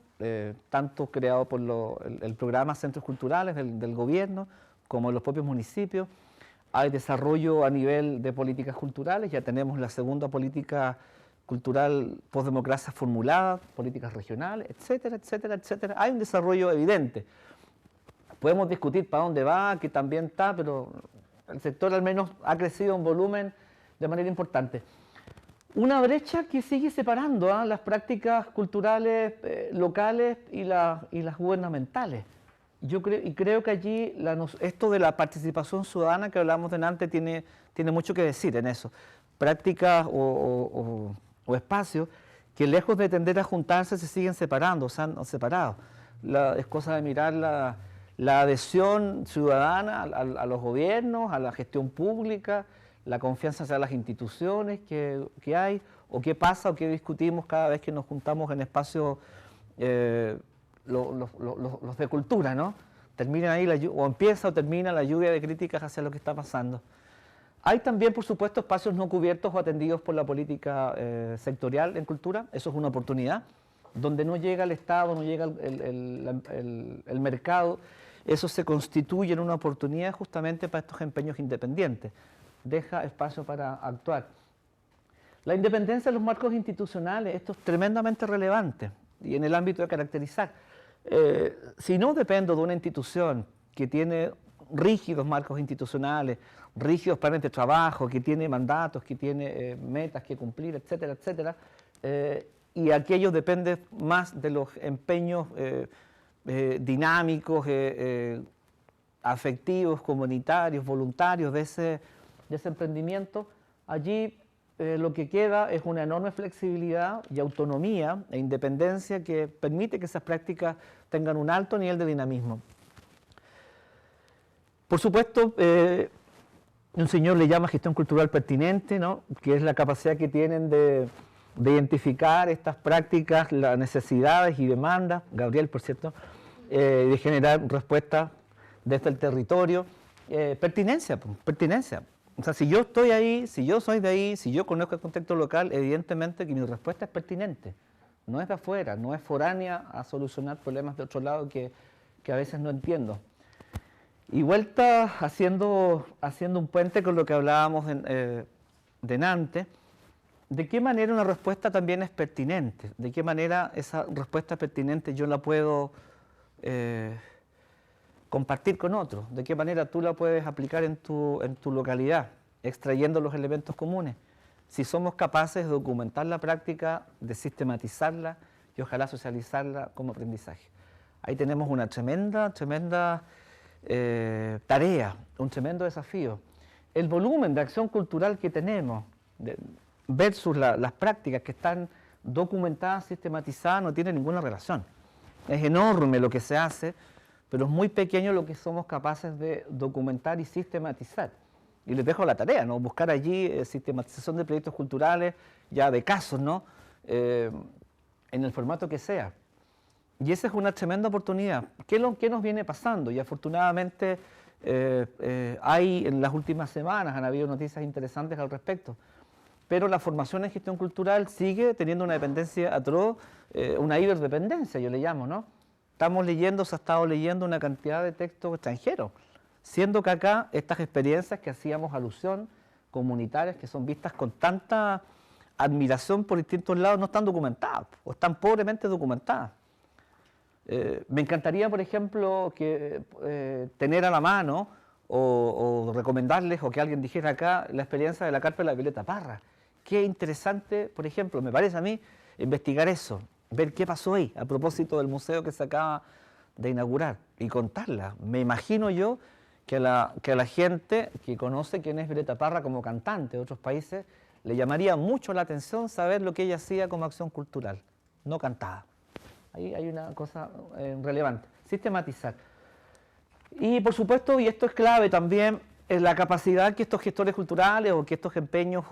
tanto creados por el programa Centros Culturales del gobierno, como en los propios municipios. Hay desarrollo a nivel de políticas culturales, ya tenemos la segunda política cultural postdemocracia formulada, políticas regionales, etcétera, etcétera, etcétera. Hay un desarrollo evidente. Podemos discutir para dónde va, que también está, pero el sector al menos ha crecido en volumen de manera importante. Una brecha que sigue separando las prácticas culturales locales y las gubernamentales. Yo creo que allí esto de la participación ciudadana que hablamos delante tiene mucho que decir en eso. Prácticas o espacios que lejos de tender a juntarse se siguen separando, se han separado. Es cosa de mirar la adhesión ciudadana a los gobiernos, a la gestión pública, la confianza hacia las instituciones que hay, o qué pasa o qué discutimos cada vez que nos juntamos en espacios los de cultura, ¿no? Termina ahí o empieza o termina la lluvia de críticas hacia lo que está pasando. Hay también, por supuesto, espacios no cubiertos o atendidos por la política sectorial en cultura. Eso es una oportunidad. Donde no llega el Estado, no llega el mercado, eso se constituye en una oportunidad justamente para estos empeños independientes. Deja espacio para actuar. La independencia de los marcos institucionales, esto es tremendamente relevante, y en el ámbito de caracterizar. Si no dependo de una institución que tiene rígidos marcos institucionales, rígidos planes de trabajo, que tiene mandatos, que tiene metas que cumplir, etcétera, etcétera, y aquello depende más de los empeños dinámicos, afectivos, comunitarios, voluntarios de ese emprendimiento. Allí lo que queda es una enorme flexibilidad y autonomía e independencia que permite que esas prácticas tengan un alto nivel de dinamismo. Por supuesto, un señor le llama gestión cultural pertinente, ¿no? Que es la capacidad que tienen de identificar estas prácticas, las necesidades y demandas, Gabriel, por cierto, de generar respuestas desde el territorio. Pertinencia. O sea, si yo estoy ahí, si yo soy de ahí, si yo conozco el contexto local, evidentemente que mi respuesta es pertinente. No es de afuera, no es foránea a solucionar problemas de otro lado que a veces no entiendo. Y vuelta haciendo un puente con lo que hablábamos delante, ¿de qué manera una respuesta también es pertinente? ¿De qué manera esa respuesta pertinente yo la puedo compartir con otros? ¿De qué manera tú la puedes aplicar en tu localidad, extrayendo los elementos comunes? Si somos capaces de documentar la práctica, de sistematizarla y ojalá socializarla como aprendizaje. Ahí tenemos una tremenda tarea, un tremendo desafío. El volumen de acción cultural que tenemos versus las prácticas que están documentadas, sistematizadas, no tiene ninguna relación. Es enorme lo que se hace, pero es muy pequeño lo que somos capaces de documentar y sistematizar. Y les dejo la tarea, ¿no? Buscar allí sistematización de proyectos culturales, ya de casos, ¿no? En el formato que sea. Y esa es una tremenda oportunidad. ¿Qué nos viene pasando? Y afortunadamente hay en las últimas semanas, han habido noticias interesantes al respecto. Pero la formación en gestión cultural sigue teniendo una dependencia atroz, una hiperdependencia, yo le llamo, ¿no? Se ha estado leyendo una cantidad de textos extranjeros, siendo que acá estas experiencias que hacíamos alusión, comunitarias, que son vistas con tanta admiración por distintos lados, no están documentadas, o están pobremente documentadas. Me encantaría, por ejemplo, tener a la mano o recomendarles, o que alguien dijera acá, la experiencia de la carpa de la Violeta Parra. Qué interesante, por ejemplo, me parece a mí, investigar eso, ver qué pasó ahí, a propósito del museo que se acaba de inaugurar, y contarla. Me imagino yo que a la gente que conoce quién es Violeta Parra como cantante de otros países, le llamaría mucho la atención saber lo que ella hacía como acción cultural, no cantaba. Ahí hay una cosa relevante, sistematizar. Y por supuesto, y esto es clave también, es la capacidad que estos gestores culturales o que estos empeños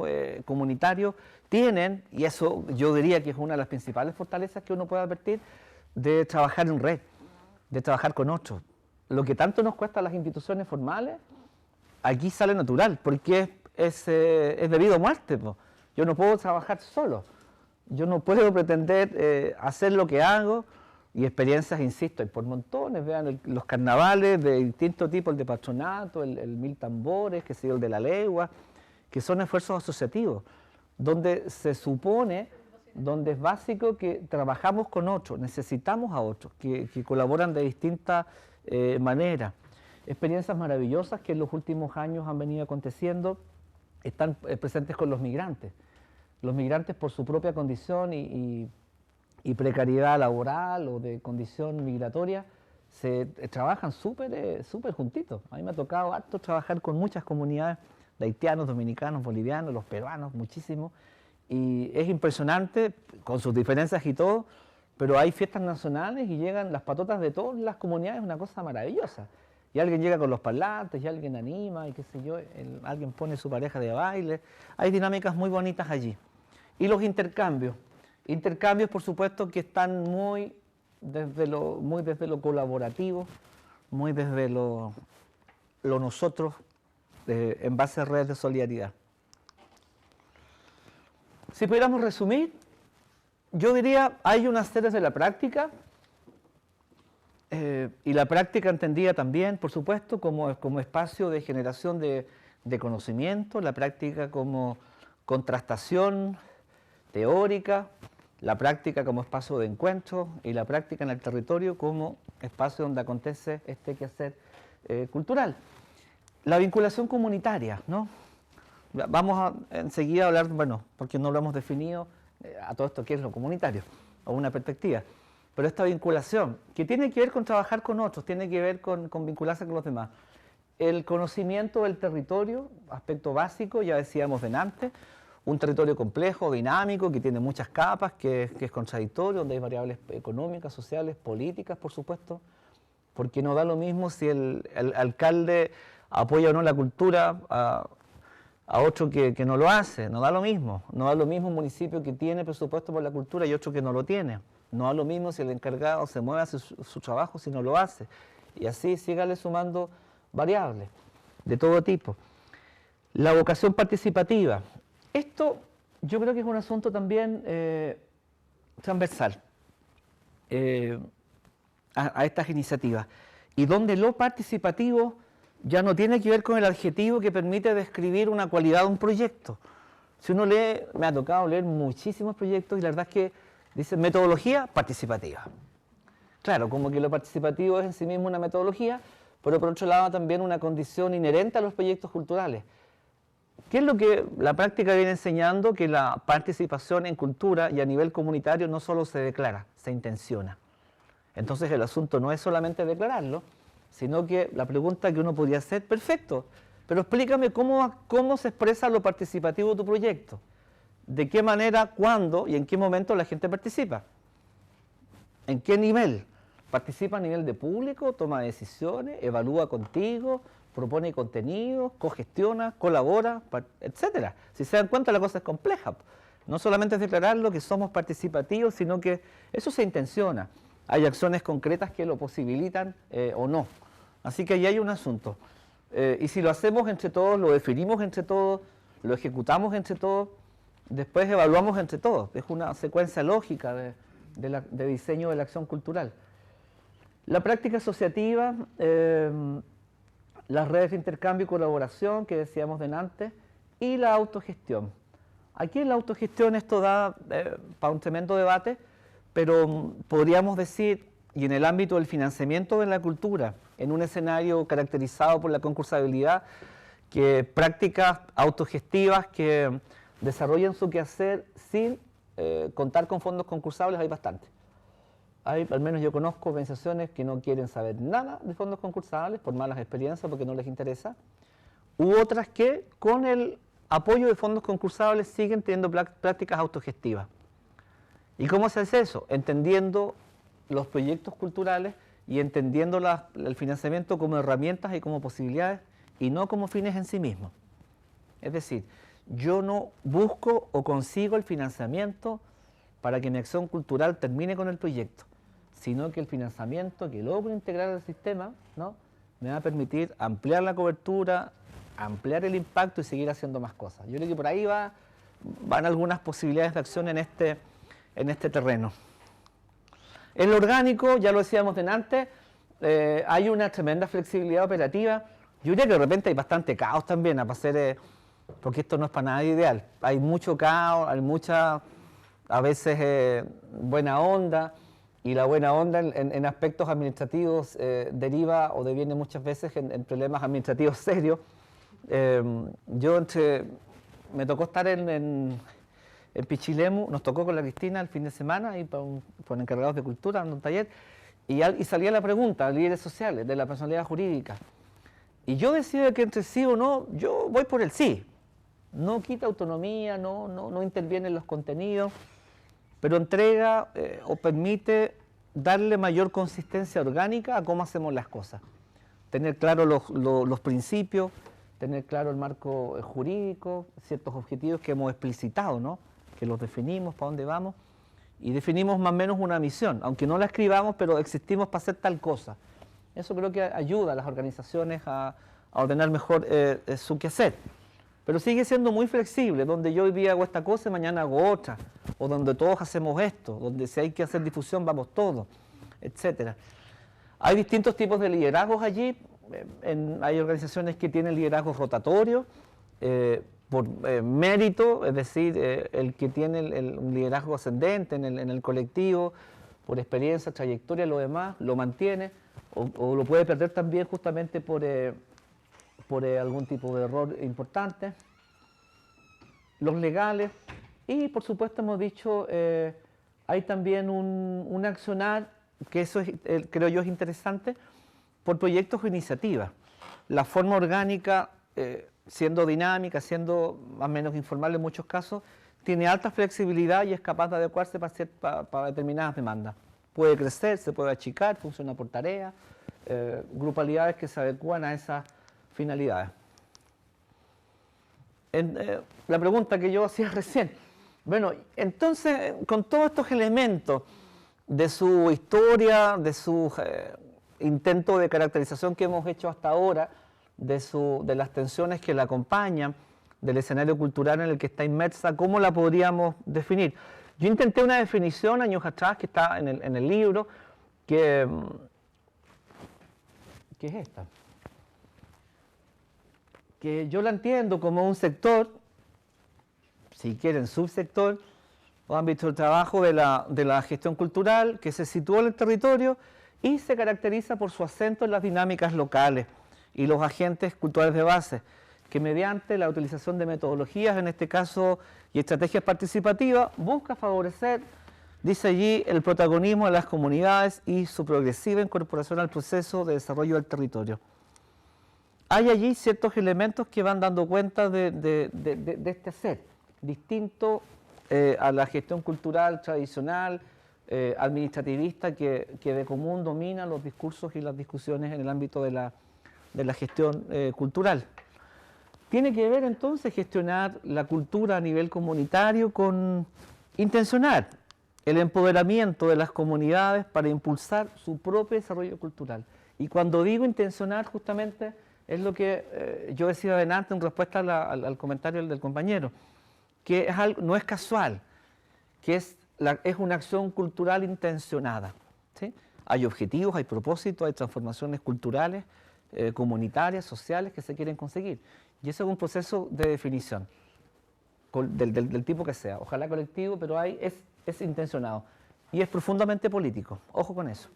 comunitarios tienen, y eso yo diría que es una de las principales fortalezas que uno puede advertir, de trabajar en red, de trabajar con otros. Lo que tanto nos cuesta a las instituciones formales, aquí sale natural, porque es debido a muerte. Po. Yo no puedo trabajar solo, yo no puedo pretender hacer lo que hago, y experiencias, insisto, hay por montones. Vean los carnavales de distintos tipos, el de patronato, el Mil Tambores, que el de la legua, que son esfuerzos asociativos, donde se supone, donde es básico que trabajamos con otros, necesitamos a otros, que colaboran de distintas maneras. Experiencias maravillosas que en los últimos años han venido aconteciendo, están presentes con los migrantes. Los migrantes por su propia condición y precariedad laboral o de condición migratoria, se trabajan súper juntitos. A mí me ha tocado harto trabajar con muchas comunidades de haitianos, dominicanos, bolivianos, los peruanos, muchísimo. Y es impresionante, con sus diferencias y todo, pero hay fiestas nacionales y llegan las patotas de todas las comunidades, es una cosa maravillosa. Y alguien llega con los parlantes, y alguien anima, y qué sé yo, alguien pone su pareja de baile. Hay dinámicas muy bonitas allí. Y los intercambios. Intercambios, por supuesto, que están muy desde lo colaborativo, muy desde lo nosotros, en base a redes de solidaridad. Si pudiéramos resumir, yo diría, hay unas series de la práctica, y la práctica entendida también, por supuesto, como espacio de generación de conocimiento, la práctica como contrastación teórica, la práctica como espacio de encuentro y la práctica en el territorio como espacio donde acontece este quehacer cultural. La vinculación comunitaria, ¿no? Vamos enseguida a hablar, bueno, porque no lo hemos definido, a todo esto qué es lo comunitario, o una perspectiva. Pero esta vinculación, que tiene que ver con trabajar con otros, tiene que ver con vincularse con los demás. El conocimiento del territorio, aspecto básico, ya decíamos delante, un territorio complejo, dinámico, que tiene muchas capas, que es contradictorio, donde hay variables económicas, sociales, políticas, por supuesto, porque no da lo mismo si el alcalde apoya o no la cultura a otro que no lo hace, no da lo mismo. No da lo mismo un municipio que tiene presupuesto por la cultura y otro que no lo tiene. No da lo mismo si el encargado se mueve a hacer su trabajo si no lo hace. Y así sígale sumando variables de todo tipo. La vocación participativa. Esto yo creo que es un asunto también transversal a estas iniciativas, y donde lo participativo ya no tiene que ver con el adjetivo que permite describir una cualidad de un proyecto. Si uno lee, me ha tocado leer muchísimos proyectos y la verdad es que dice metodología participativa. Claro, como que lo participativo es en sí mismo una metodología, pero por otro lado también una condición inherente a los proyectos culturales. ¿Qué es lo que la práctica viene enseñando? Que la participación en cultura y a nivel comunitario no solo se declara, se intenciona. Entonces el asunto no es solamente declararlo, sino que la pregunta que uno podría hacer, perfecto, pero explícame cómo se expresa lo participativo de tu proyecto. ¿De qué manera, cuándo y en qué momento la gente participa? ¿En qué nivel? ¿Participa a nivel de público, toma decisiones, evalúa contigo, propone contenidos, cogestiona, colabora, etcétera? Si se dan cuenta, la cosa es compleja. No solamente es declararlo que somos participativos, sino que eso se intenciona. Hay acciones concretas que lo posibilitan o no. Así que ahí hay un asunto. Y si lo hacemos entre todos, lo definimos entre todos, lo ejecutamos entre todos, después evaluamos entre todos. Es una secuencia lógica de diseño de la acción cultural. La práctica asociativa, las redes de intercambio y colaboración que decíamos delante, y la autogestión. Aquí en la autogestión esto da para un tremendo debate, pero podríamos decir, y en el ámbito del financiamiento de la cultura, en un escenario caracterizado por la concursabilidad, que prácticas autogestivas que desarrollan su quehacer sin contar con fondos concursables hay bastante. Al menos yo conozco organizaciones que no quieren saber nada de fondos concursables por malas experiencias, porque no les interesa, u otras que con el apoyo de fondos concursables siguen teniendo prácticas autogestivas. ¿Y cómo se hace eso? Entendiendo los proyectos culturales y entendiendo el financiamiento como herramientas y como posibilidades y no como fines en sí mismos. Es decir, yo no busco o consigo el financiamiento para que mi acción cultural termine con el proyecto, sino que el financiamiento que logro integrar al sistema, ¿no?, me va a permitir ampliar la cobertura, ampliar el impacto y seguir haciendo más cosas. Yo creo que por ahí van algunas posibilidades de acción en este terreno. En lo orgánico, ya lo decíamos antes, hay una tremenda flexibilidad operativa. Yo diría que de repente hay bastante caos también, porque esto no es para nada ideal. Hay mucho caos, hay mucha, a veces, buena onda, y la buena onda en aspectos administrativos deriva o deviene muchas veces en problemas administrativos serios. Me tocó estar en Pichilemu, nos tocó con la Cristina el fin de semana, y con encargados de cultura en un taller, y salía la pregunta, líderes sociales, de la personalidad jurídica. Y yo decía que entre sí o no, yo voy por el sí. No quita autonomía, no interviene en los contenidos, pero entrega o permite darle mayor consistencia orgánica a cómo hacemos las cosas. Tener claro los principios, tener claro el marco jurídico, ciertos objetivos que hemos explicitado, ¿no?, que los definimos, para dónde vamos, y definimos más o menos una misión, aunque no la escribamos, pero existimos para hacer tal cosa. Eso creo que ayuda a las organizaciones a ordenar mejor su quehacer. Pero sigue siendo muy flexible, donde yo hoy día hago esta cosa y mañana hago otra, o donde todos hacemos esto, donde si hay que hacer difusión vamos todos, etc. Hay distintos tipos de liderazgos allí. Hay organizaciones que tienen liderazgos rotatorios, por mérito, es decir, el que tiene un liderazgo ascendente en el colectivo, por experiencia, trayectoria, lo demás, lo mantiene, o lo puede perder también justamente por algún tipo de error importante. Los legales, y por supuesto hemos dicho, hay también un accionar, que eso creo yo es interesante, por proyectos o iniciativas. La forma orgánica, siendo dinámica, siendo más o menos informal en muchos casos, tiene alta flexibilidad y es capaz de adecuarse para determinadas demandas. Puede crecer, se puede achicar, funciona por tarea, grupalidades que se adecúan a esas finalidades. La pregunta que yo hacía recién, bueno, entonces con todos estos elementos de su historia, de su intento de caracterización que hemos hecho hasta ahora, de las tensiones que la acompañan, del escenario cultural en el que está inmersa, ¿cómo la podríamos definir? Yo intenté una definición años atrás que está en el libro, que es esta, que yo la entiendo como un sector, si quieren subsector, o ámbito de trabajo de la gestión cultural que se sitúa en el territorio y se caracteriza por su acento en las dinámicas locales y los agentes culturales de base, que mediante la utilización de metodologías, en este caso, y estrategias participativas, busca favorecer, dice allí, el protagonismo de las comunidades y su progresiva incorporación al proceso de desarrollo del territorio. Hay allí ciertos elementos que van dando cuenta de este hacer, distinto a la gestión cultural tradicional, administrativista, que de común domina los discursos y las discusiones en el ámbito de la gestión cultural. Tiene que ver entonces gestionar la cultura a nivel comunitario con intencionar el empoderamiento de las comunidades para impulsar su propio desarrollo cultural. Y cuando digo intencionar, justamente es lo que yo decía adelante en respuesta al comentario del compañero, que es algo, no es casual, que es una acción cultural intencionada, ¿sí? Hay objetivos, hay propósitos, hay transformaciones culturales, comunitarias, sociales que se quieren conseguir. Y eso es un proceso de definición, del tipo que sea. Ojalá colectivo, pero es intencionado. Y es profundamente político. Ojo con eso.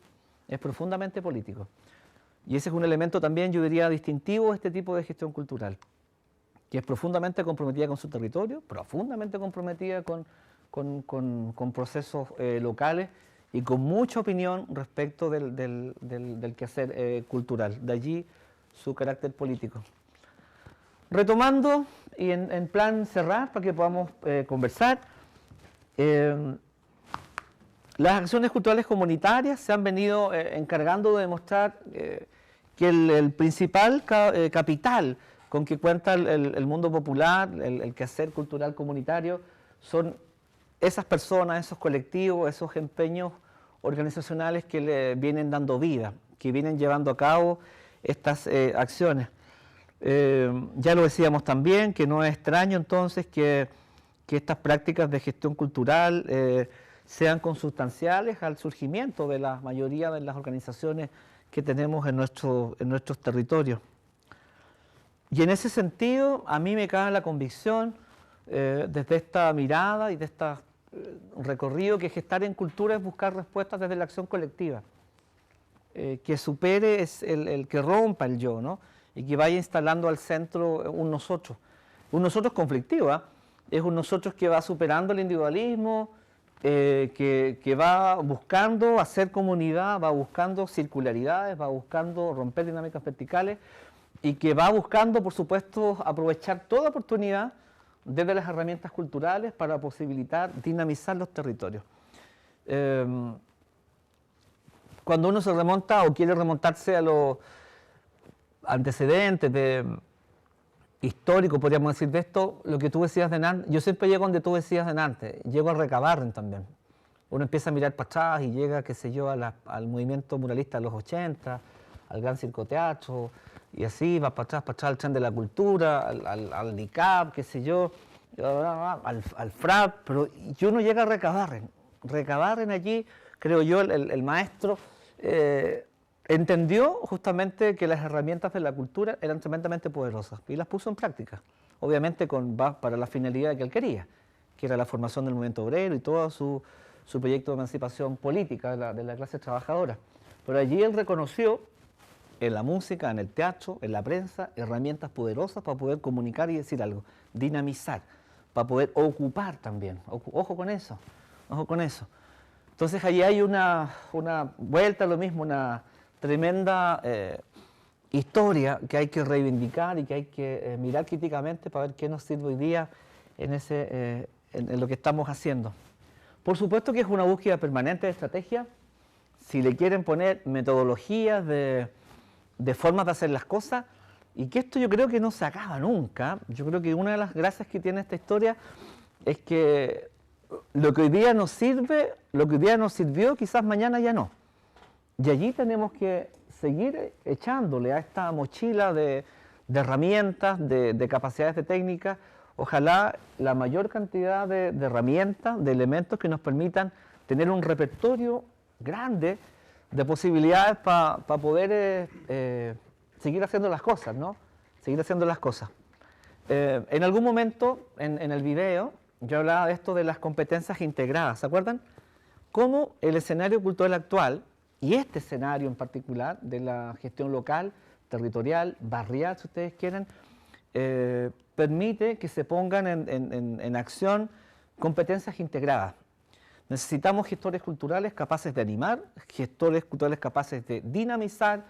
Es profundamente político. Y ese es un elemento también, yo diría, distintivo de este tipo de gestión cultural, que es profundamente comprometida con su territorio, profundamente comprometida con procesos locales y con mucha opinión respecto del quehacer cultural. De allí su carácter político. Retomando, y en plan cerrar, para que podamos conversar, las acciones culturales comunitarias se han venido encargando de demostrar que el principal capital con que cuenta el mundo popular, el quehacer cultural comunitario, son esas personas, esos colectivos, esos empeños organizacionales que le vienen dando vida, que vienen llevando a cabo estas acciones. Ya lo decíamos también, que no es extraño entonces que estas prácticas de gestión cultural sean consustanciales al surgimiento de la mayoría de las organizaciones que tenemos en nuestros territorios. Y en ese sentido, a mí me cabe la convicción, desde esta mirada y de este recorrido, que gestar en cultura es buscar respuestas desde la acción colectiva, que supere el que rompa el yo, ¿no? Y que vaya instalando al centro un nosotros conflictivo, ¿eh? Es un nosotros que va superando el individualismo, que va buscando hacer comunidad, va buscando circularidades, va buscando romper dinámicas verticales y que va buscando, por supuesto, aprovechar toda oportunidad desde las herramientas culturales para posibilitar dinamizar los territorios. Cuando uno se remonta o quiere remontarse a los antecedentes históricos, podríamos decir, de esto, lo que tú decías de Nantes, yo siempre llego donde tú decías de Nantes, llego a Recabarren también. Uno empieza a mirar para atrás y llega, qué sé yo, al movimiento muralista de los 80, al Gran Circoteatro, y así va para atrás al Tren de la Cultura, al NICAP, qué sé yo, al FRAP, pero yo no llega a Recabarren. Recabarren allí, creo yo, el maestro entendió justamente que las herramientas de la cultura eran tremendamente poderosas y las puso en práctica, obviamente para la finalidad que él quería, que era la formación del movimiento obrero y todo su proyecto de emancipación política de la clase trabajadora. Pero allí él reconoció en la música, en el teatro, en la prensa, herramientas poderosas para poder comunicar y decir algo, dinamizar, para poder ocupar también. Ojo con eso, ojo con eso. Entonces allí hay una vuelta a lo mismo, una tremenda historia que hay que reivindicar y que hay que mirar críticamente para ver qué nos sirve hoy día en lo que estamos haciendo. Por supuesto que es una búsqueda permanente de estrategia. Si le quieren poner metodologías de formas de hacer las cosas, y que esto yo creo que no se acaba nunca. Yo creo que una de las gracias que tiene esta historia es que lo que hoy día nos sirve, lo que hoy día nos sirvió, quizás mañana ya no. Y allí tenemos que seguir echándole a esta mochila de herramientas, de capacidades de técnica, ojalá la mayor cantidad de herramientas, de elementos que nos permitan tener un repertorio grande de posibilidades para poder seguir haciendo las cosas, ¿no? Seguir haciendo las cosas. En algún momento, en el video, yo hablaba de esto de las competencias integradas, ¿se acuerdan? Cómo el escenario cultural actual, y este escenario en particular, de la gestión local, territorial, barrial, si ustedes quieren, permite que se pongan en acción competencias integradas. Necesitamos gestores culturales capaces de animar, gestores culturales capaces de dinamizar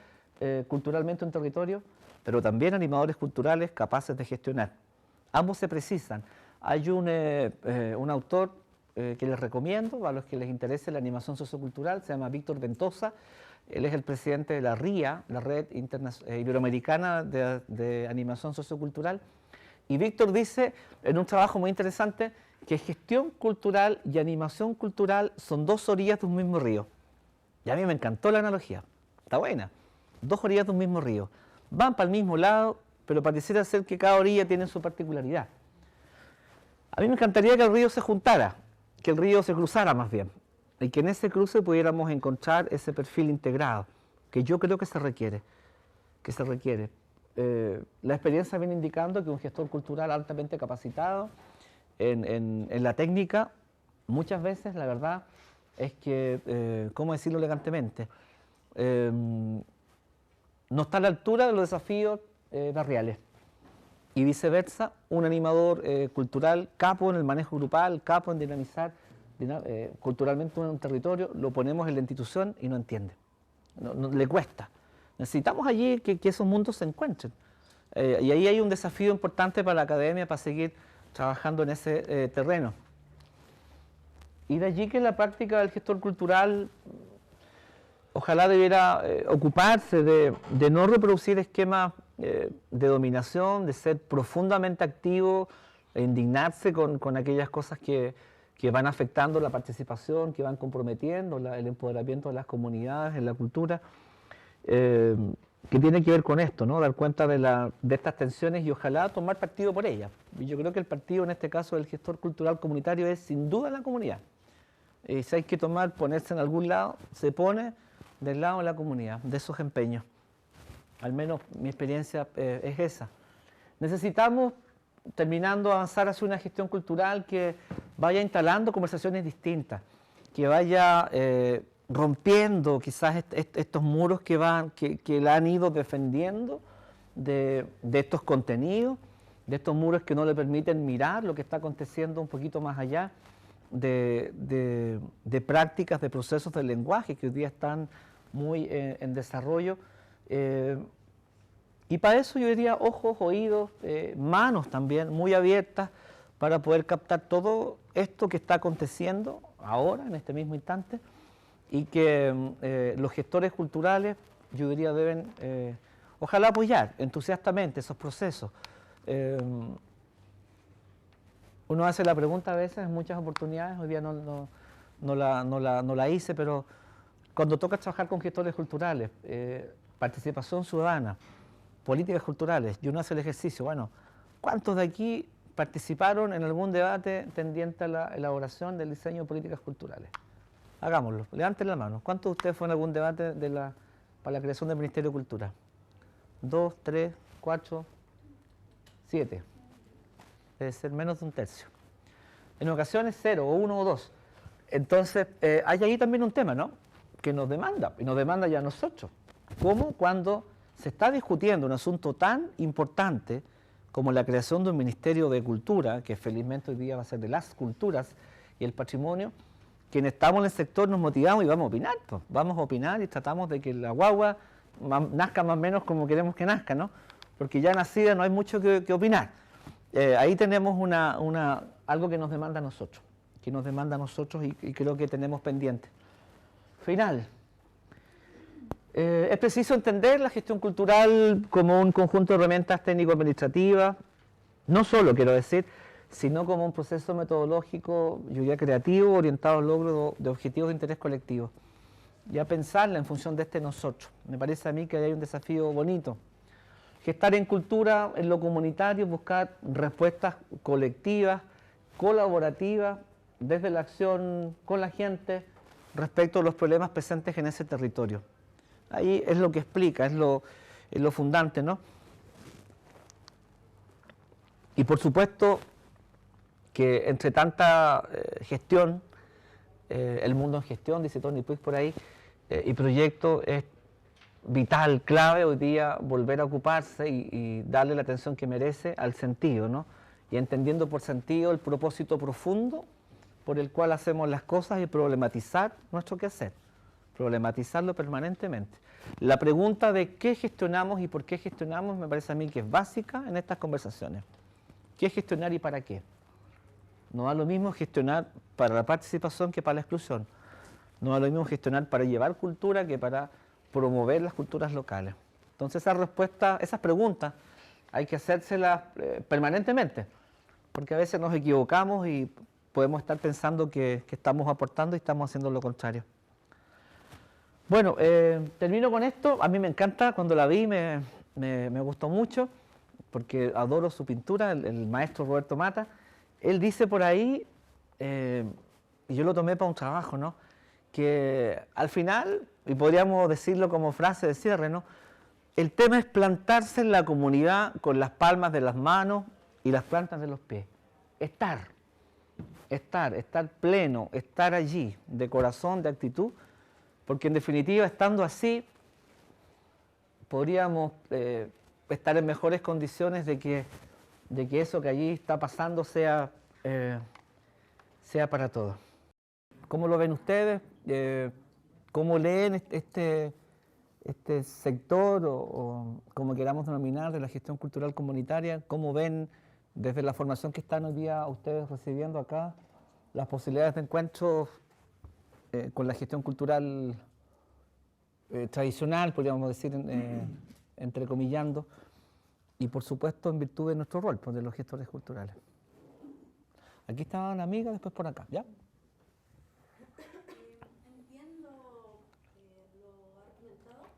culturalmente un territorio, pero también animadores culturales capaces de gestionar. Ambos se precisan. Hay un autor que les recomiendo, a los que les interese la animación sociocultural, se llama Víctor Ventosa. Él es el presidente de la RIA, la Red Iberoamericana de Animación Sociocultural. Y Víctor dice, en un trabajo muy interesante, que gestión cultural y animación cultural son dos orillas de un mismo río. Y a mí me encantó la analogía, está buena. Dos orillas de un mismo río. Van para el mismo lado, pero pareciera ser que cada orilla tiene su particularidad. A mí me encantaría que el río se juntara, que el río se cruzara más bien, y que en ese cruce pudiéramos encontrar ese perfil integrado, que yo creo que se requiere. La experiencia viene indicando que un gestor cultural altamente capacitado en la técnica, muchas veces la verdad es que, ¿cómo decirlo elegantemente? No está a la altura de los desafíos barriales. Y viceversa, un animador cultural, capo en el manejo grupal, capo en dinamizar culturalmente un territorio, lo ponemos en la institución y no entiende. No, le cuesta. Necesitamos allí que esos mundos se encuentren. Y ahí hay un desafío importante para la academia para seguir trabajando en ese terreno. Y de allí que la práctica del gestor cultural ojalá debiera ocuparse de no reproducir esquemas de dominación, de ser profundamente activo, e indignarse con aquellas cosas que van afectando la participación, que van comprometiendo el empoderamiento de las comunidades en la cultura, que tiene que ver con esto, ¿no? Dar cuenta de estas tensiones y ojalá tomar partido por ellas. Y yo creo que el partido en este caso del gestor cultural comunitario es sin duda la comunidad. Y si hay que ponerse en algún lado, se pone del lado de la comunidad, de esos empeños. Al menos mi experiencia es esa. Necesitamos, terminando, avanzar hacia una gestión cultural que vaya instalando conversaciones distintas, que vaya rompiendo quizás estos muros que la han ido defendiendo de estos contenidos, de estos muros que no le permiten mirar lo que está aconteciendo un poquito más allá, de prácticas, de procesos del lenguaje que hoy día están muy en desarrollo. Y para eso yo diría ojos, oídos, manos también muy abiertas para poder captar todo esto que está aconteciendo ahora, en este mismo instante, y que los gestores culturales, yo diría, deben ojalá apoyar entusiastamente esos procesos. Uno hace la pregunta a veces en muchas oportunidades, hoy día no la hice, pero cuando toca trabajar con gestores culturales, participación ciudadana, políticas culturales, y uno hace el ejercicio, bueno, ¿cuántos de aquí participaron en algún debate tendiente a la elaboración del diseño de políticas culturales? Hagámoslo, levanten la mano. ¿Cuántos de ustedes fueron a algún debate para la creación del Ministerio de Cultura? 2, 3, 4, 7. Debe ser menos de un tercio. En ocasiones 0, o 1 o 2. Entonces, hay ahí también un tema, ¿no? Que nos demanda, y nos demanda ya a nosotros. ¿Cómo cuando se está discutiendo un asunto tan importante como la creación de un Ministerio de Cultura, que felizmente hoy día va a ser de las culturas y el patrimonio, quienes estamos en el sector nos motivamos y vamos a opinar, pues. Vamos a opinar y tratamos de que la guagua nazca más o menos como queremos que nazca, ¿no? Porque ya nacida no hay mucho que opinar. Ahí tenemos algo que nos demanda a nosotros, y creo que tenemos pendiente. Final. Es preciso entender la gestión cultural como un conjunto de herramientas técnico-administrativas, no solo, quiero decir, sino como un proceso metodológico, yo diría creativo, orientado al logro de objetivos de interés colectivo. Y a pensarla en función de nosotros. Me parece a mí que hay un desafío bonito. Gestar en cultura, en lo comunitario, buscar respuestas colectivas, colaborativas, desde la acción con la gente respecto a los problemas presentes en ese territorio. Ahí es lo que explica, es lo fundante, ¿no? Y por supuesto que entre tanta gestión, el mundo en gestión, dice Tony Puig por ahí, y proyecto, es vital, clave hoy día volver a ocuparse y darle la atención que merece al sentido, ¿no? Y entendiendo por sentido el propósito profundo por el cual hacemos las cosas y problematizar nuestro quehacer, problematizarlo permanentemente. La pregunta de qué gestionamos y por qué gestionamos me parece a mí que es básica en estas conversaciones. ¿Qué gestionar y para qué? No da lo mismo gestionar para la participación que para la exclusión. No da lo mismo gestionar para llevar cultura que para promover las culturas locales. Entonces esas preguntas hay que hacérselas permanentemente, porque a veces nos equivocamos y podemos estar pensando que estamos aportando y estamos haciendo lo contrario. Bueno, termino con esto. A mí me encanta, cuando la vi me gustó mucho, porque adoro su pintura, el maestro Roberto Mata. Él dice por ahí, y yo lo tomé para un trabajo, ¿no?, que al final, y podríamos decirlo como frase de cierre, ¿no?, el tema es plantarse en la comunidad con las palmas de las manos y las plantas de los pies. Estar pleno, estar allí, de corazón, de actitud, porque en definitiva, estando así, podríamos estar en mejores condiciones de que eso que allí está pasando sea para todos. ¿Cómo lo ven ustedes? ¿Cómo leen este sector o como queramos denominar de la gestión cultural comunitaria? ¿Cómo ven desde la formación que están hoy día ustedes recibiendo acá las posibilidades de encuentro con la gestión cultural tradicional, podríamos decir, entrecomillando, y por supuesto en virtud de nuestro rol, pues, de los gestores culturales? Aquí está una amiga, después por acá, ¿ya? Entiendo lo argumentado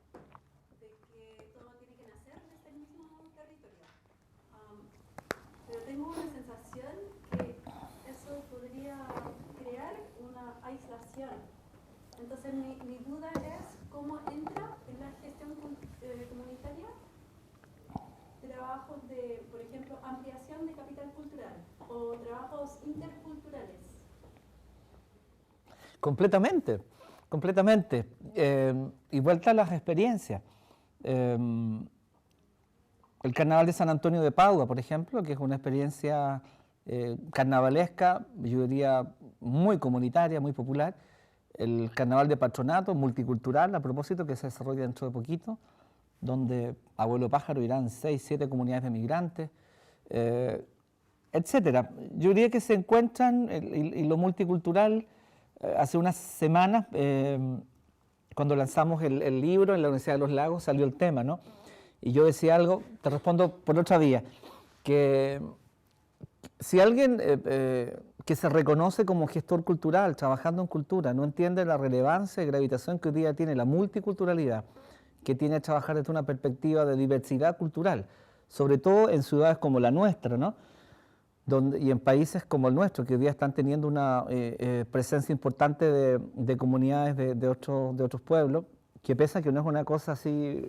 de que todo tiene que nacer en este mismo territorio, pero tengo una sensación que eso podría crear una aislación. Entonces mi duda es cómo entra en la gestión comunitaria trabajos de, por ejemplo, ampliación de capital cultural o trabajos interculturales. Completamente, completamente. Y vuelta a las experiencias. El Carnaval de San Antonio de Padua, por ejemplo, que es una experiencia carnavalesca, yo diría muy comunitaria, muy popular. El Carnaval de Patronato, multicultural, a propósito, que se desarrolla dentro de poquito, donde Abuelo Pájaro irán 6, 7 comunidades de migrantes, etcétera. Yo diría que se encuentran, y lo multicultural, hace unas semanas, cuando lanzamos el libro en la Universidad de los Lagos, salió el tema, ¿no? Y yo decía algo, te respondo por otra vía, que si alguien que se reconoce como gestor cultural, trabajando en cultura, no entiende la relevancia y gravitación que hoy día tiene la multiculturalidad, que tiene que trabajar desde una perspectiva de diversidad cultural, sobre todo en ciudades como la nuestra, ¿no?, y en países como el nuestro, que hoy día están teniendo una presencia importante de comunidades de otros pueblos, que pese a que no es una cosa así,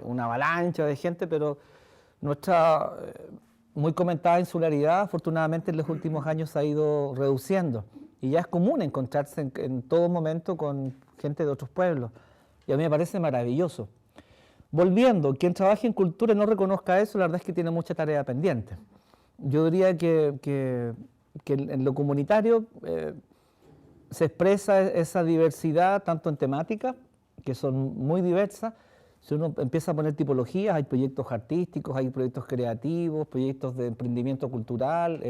una avalancha de gente, pero nuestra muy comentada insularidad, afortunadamente en los últimos años se ha ido reduciendo, y ya es común encontrarse en todo momento con gente de otros pueblos, y a mí me parece maravilloso. Volviendo, quien trabaje en cultura y no reconozca eso, la verdad es que tiene mucha tarea pendiente. Yo diría que en lo comunitario se expresa esa diversidad tanto en temáticas, que son muy diversas. Si uno empieza a poner tipologías, hay proyectos artísticos, hay proyectos creativos, proyectos de emprendimiento cultural,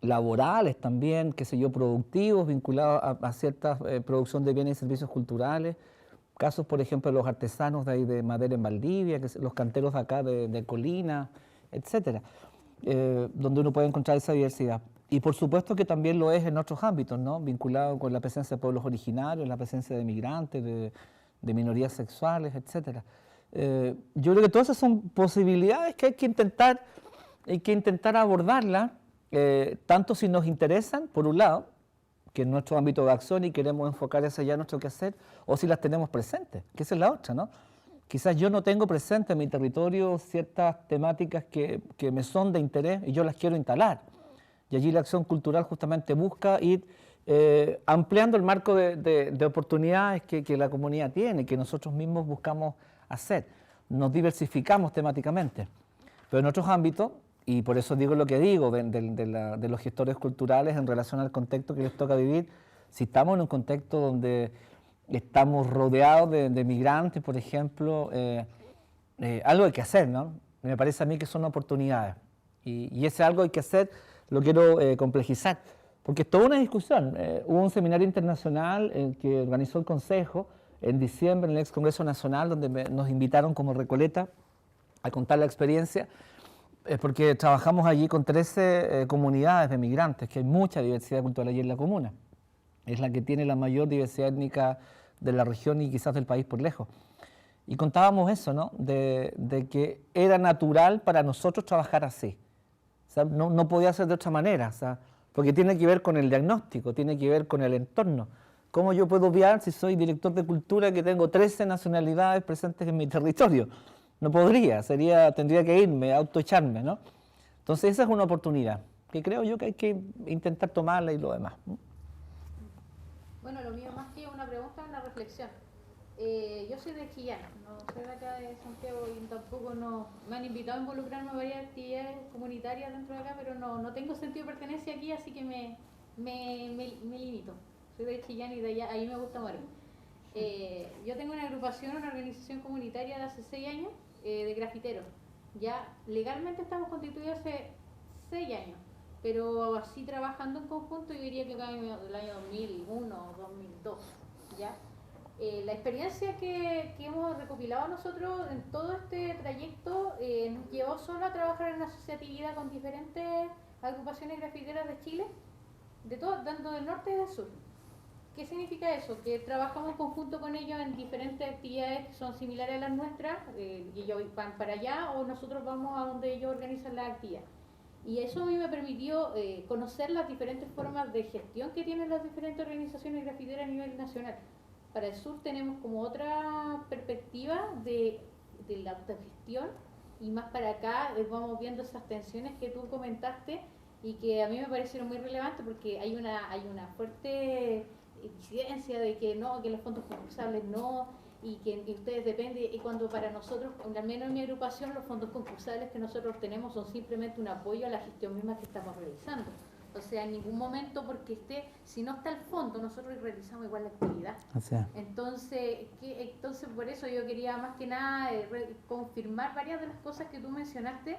laborales también, qué sé yo, productivos, vinculados a cierta producción de bienes y servicios culturales. Casos, por ejemplo, de los artesanos de ahí de madera en Valdivia, los canteros de acá de Colina, etcétera, donde uno puede encontrar esa diversidad. Y por supuesto que también lo es en otros ámbitos, ¿no?, vinculado con la presencia de pueblos originarios, la presencia de migrantes, de minorías sexuales, etcétera. Yo creo que todas esas son posibilidades que hay que intentar abordarlas, tanto si nos interesan, por un lado, que es nuestro ámbito de acción y queremos enfocar hacia allá nuestro quehacer, o si las tenemos presentes, que esa es la otra, ¿no? Quizás yo no tengo presente en mi territorio ciertas temáticas que me son de interés y yo las quiero instalar. Y allí la acción cultural justamente busca ir ampliando el marco de oportunidades que la comunidad tiene, que nosotros mismos buscamos hacer. Nos diversificamos temáticamente, pero en otros ámbitos, y por eso digo lo que digo de los gestores culturales en relación al contexto que les toca vivir, si estamos en un contexto donde estamos rodeados de migrantes, por ejemplo, algo hay que hacer, ¿no? Me parece a mí que son oportunidades, y ese algo hay que hacer, lo quiero complejizar, porque es toda una discusión. Hubo un seminario internacional que organizó el Consejo en diciembre en el ex Congreso Nacional, donde nos invitaron como Recoleta a contar la experiencia, porque trabajamos allí con 13 comunidades de migrantes, que hay mucha diversidad cultural allí en la comuna. Es la que tiene la mayor diversidad étnica de la región y quizás del país por lejos. Y contábamos eso, ¿no? De que era natural para nosotros trabajar así. O sea, no podía ser de otra manera, o sea, porque tiene que ver con el diagnóstico, tiene que ver con el entorno. ¿Cómo yo puedo obviar si soy director de cultura que tengo 13 nacionalidades presentes en mi territorio? No podría, tendría que irme, autoecharme, ¿no? Entonces esa es una oportunidad, que creo yo que hay que intentar tomarla y lo demás. Bueno, lo mío más que una pregunta es una reflexión. Yo soy de Chillán, no soy de acá de Santiago y tampoco me han invitado a involucrarme en varias actividades comunitarias dentro de acá, pero no tengo sentido de pertenencia aquí, así que me limito. Soy de Chillán y de allá, ahí me gusta morir. Yo tengo una agrupación, una organización comunitaria de hace 6 años de grafiteros. Ya legalmente estamos constituidos hace 6 años, pero así trabajando en conjunto yo diría que del año 2001 o 2002, ¿ya? La experiencia que hemos recopilado nosotros en todo este trayecto nos llevó solo a trabajar en asociatividad con diferentes agrupaciones grafiteras de Chile, tanto del norte y del sur. ¿Qué significa eso? Que trabajamos en conjunto con ellos en diferentes actividades que son similares a las nuestras, y ellos van para allá o nosotros vamos a donde ellos organizan la actividad. Y eso a mí me permitió conocer las diferentes formas de gestión que tienen las diferentes organizaciones grafiteras a nivel nacional. Para el sur tenemos como otra perspectiva de la autogestión, y más para acá vamos viendo esas tensiones que tú comentaste y que a mí me parecieron muy relevantes, porque hay una fuerte disidencia de que no, que los fondos concursables no, y que ustedes dependen, y cuando para nosotros, al menos en mi agrupación, los fondos concursables que nosotros tenemos son simplemente un apoyo a la gestión misma que estamos realizando. O sea, en ningún momento, porque si no está el fondo, nosotros realizamos igual la actividad. O sea. Entonces por eso yo quería más que nada confirmar varias de las cosas que tú mencionaste,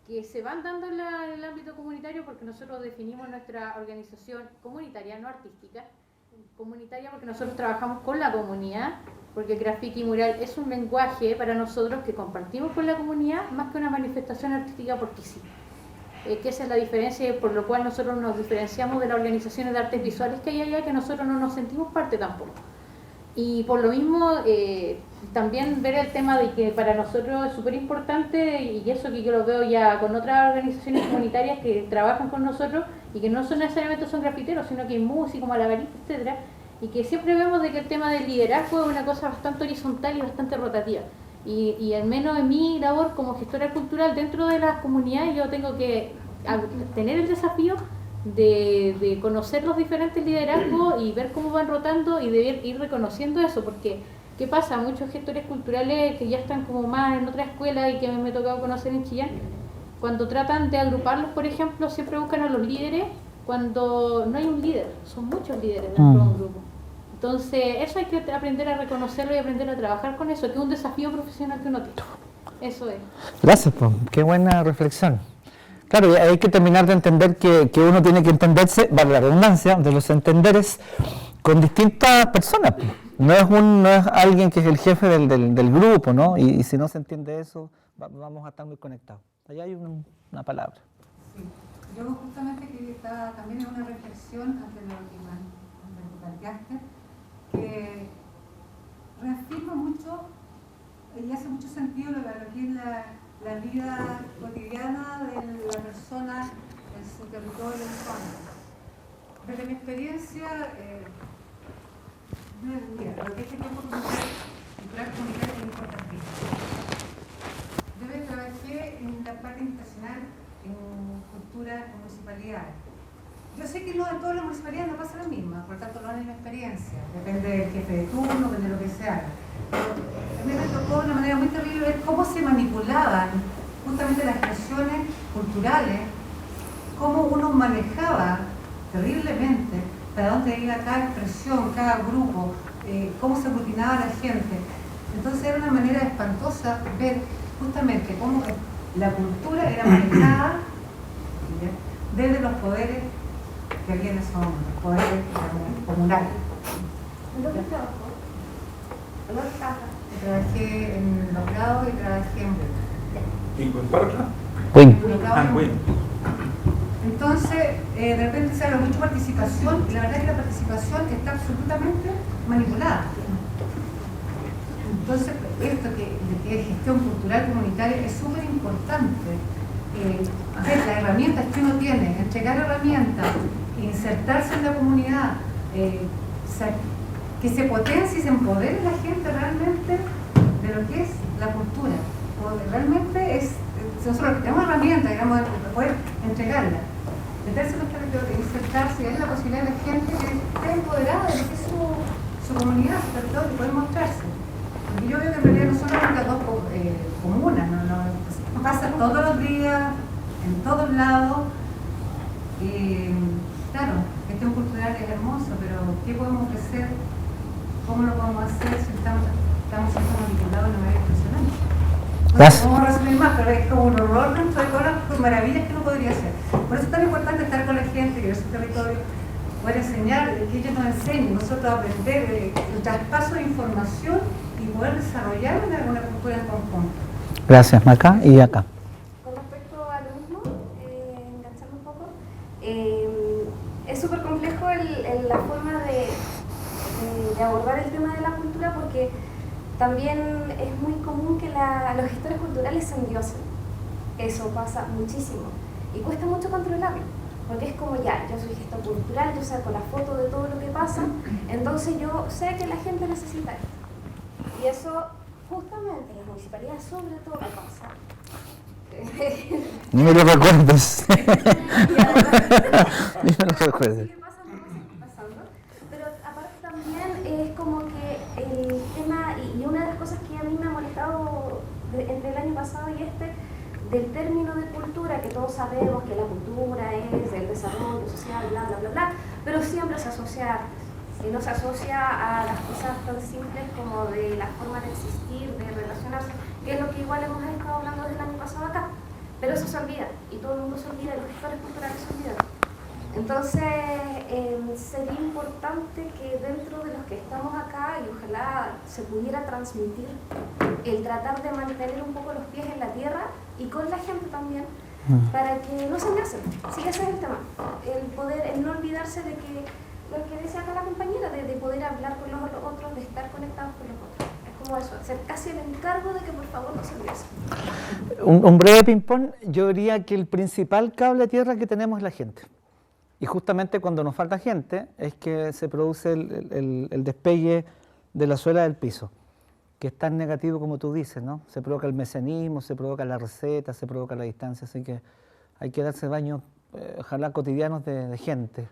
que se van dando en el ámbito comunitario, porque nosotros definimos nuestra organización comunitaria, no artística, comunitaria porque nosotros trabajamos con la comunidad, porque el graffiti mural es un lenguaje para nosotros que compartimos con la comunidad, más que una manifestación artística porque sí. Que esa es la diferencia, por lo cual nosotros nos diferenciamos de las organizaciones de artes visuales que hay allá, que nosotros no nos sentimos parte tampoco. Y por lo mismo, también ver el tema de que para nosotros es súper importante, y eso que yo lo veo ya con otras organizaciones comunitarias que trabajan con nosotros y que no necesariamente son grafiteros, sino que hay músicos, malabaristas, etcétera, y que siempre vemos de que el tema del liderazgo es una cosa bastante horizontal y bastante rotativa. Y al menos en mi labor como gestora cultural dentro de las comunidades, yo tengo que tener el desafío de conocer los diferentes liderazgos y ver cómo van rotando y de ir reconociendo eso, porque ¿qué pasa? Muchos gestores culturales que ya están como más en otra escuela y que me ha tocado conocer en Chillán, cuando tratan de agruparlos, por ejemplo, siempre buscan a los líderes cuando no hay un líder, son muchos líderes dentro de un grupo. Entonces, eso hay que aprender a reconocerlo y aprender a trabajar con eso, que es un desafío profesional que uno tiene. Eso es. Gracias, pues. Qué buena reflexión. Claro, hay que terminar de entender que uno tiene que entenderse, vale la redundancia, de los entenderes con distintas personas. No es alguien que es el jefe del grupo, ¿no? Y si no se entiende eso, vamos a estar muy conectados. Allá hay una palabra. Sí. Yo justamente quería también en una reflexión ante lo que planteaste, que reafirma mucho y hace mucho sentido lo que es la vida cotidiana de la persona en su territorio, en su zona. Desde mi experiencia, mira, lo que es el tiempo cultural comunitario es importantísimo. Yo trabajé en la parte internacional en cultura en municipalidades. Yo sé que no en todas las municipalidades no pasa lo mismo, por lo tanto no es mi experiencia, depende del jefe de turno, depende de lo que se haga. A mí me tocó de una manera muy terrible ver cómo se manipulaban justamente las expresiones culturales, cómo uno manejaba terriblemente para dónde iba cada expresión, cada grupo, cómo se aglutinaba la gente. Entonces era una manera espantosa ver justamente cómo la cultura era manejada desde los poderes que había en esos momentos, poderes comunales. ¿En dónde trabajó? ¿En dónde trabaja? Trabajé en los grados y trabajé en ¿Cuenparla? Bueno. Entonces, de repente se habla mucho de participación y la verdad es que la participación está absolutamente manipulada. Entonces, esto que es gestión cultural comunitaria es súper importante. Ver las herramientas que uno tiene, entregar herramientas, insertarse en la comunidad, que se potencie y se empodere la gente realmente de lo que es la cultura. Porque realmente nosotros tenemos herramientas, digamos, de poder entregarla. Meterse en nuestra territorio, insertarse y dar la posibilidad a la gente que esté empoderada de lo que es su comunidad, su territorio, y poder mostrarse. Porque yo veo que en realidad no son las dos comunas, no pasa todos los días, en todos lados. Claro, gestión cultural es hermoso, pero ¿qué podemos ofrecer? ¿Cómo lo podemos hacer si estamos siendo manipulados de una manera impresionante? No podemos resumir más, pero es como un horror dentro de todas las maravillas que uno podría hacer. Por eso es tan importante estar con la gente, que es su territorio, poder enseñar, que ellos nos enseñen, nosotros aprender el traspaso de información y poder desarrollar una cultura en conjunto. Gracias, acá y acá. Con respecto a lo mismo, engancharme un poco, es súper complejo la forma de abordar el tema de la cultura, porque también es muy común que los gestores culturales se endiosen. Eso pasa muchísimo y cuesta mucho controlarlo, porque es como ya, yo soy gestor cultural, yo saco la foto de todo lo que pasa, entonces yo sé que la gente necesita esto. Y eso justamente en las municipalidades sobre todo pasa. Ni me lo recuerdes. Y además, Ni me lo recuerdes. sigue pasando, pero aparte también es como que el tema, y una de las cosas que a mí me ha molestado entre el año pasado y del término de cultura, que todos sabemos que la cultura es el desarrollo social, bla, bla, bla, bla, pero siempre se asocia a artes, y no se asocia a las cosas tan simples como de la forma de existir, de relacionarse, que es lo que igual hemos estado hablando desde el año pasado acá, pero eso se olvida, y todo el mundo se olvida, los gestores culturales se olvidan. Entonces, sería importante que dentro de los que estamos acá, y ojalá se pudiera transmitir, el tratar de mantener un poco los pies en la tierra y con la gente también, para que no se enlace. Sí, ese es el tema. El no olvidarse de que, lo que decía acá la compañera, de poder hablar con los otros, de estar conectados con los otros. Es como eso, hacer casi el encargo de que por favor no se olvide. Un breve ping-pong, yo diría que el principal cable a tierra que tenemos es la gente. Y justamente cuando nos falta gente es que se produce el despegue de la suela del piso, que es tan negativo como tú dices, ¿no? Se provoca el mecenismo, se provoca la receta, se provoca la distancia, así que hay que darse baños, ojalá cotidianos de gente.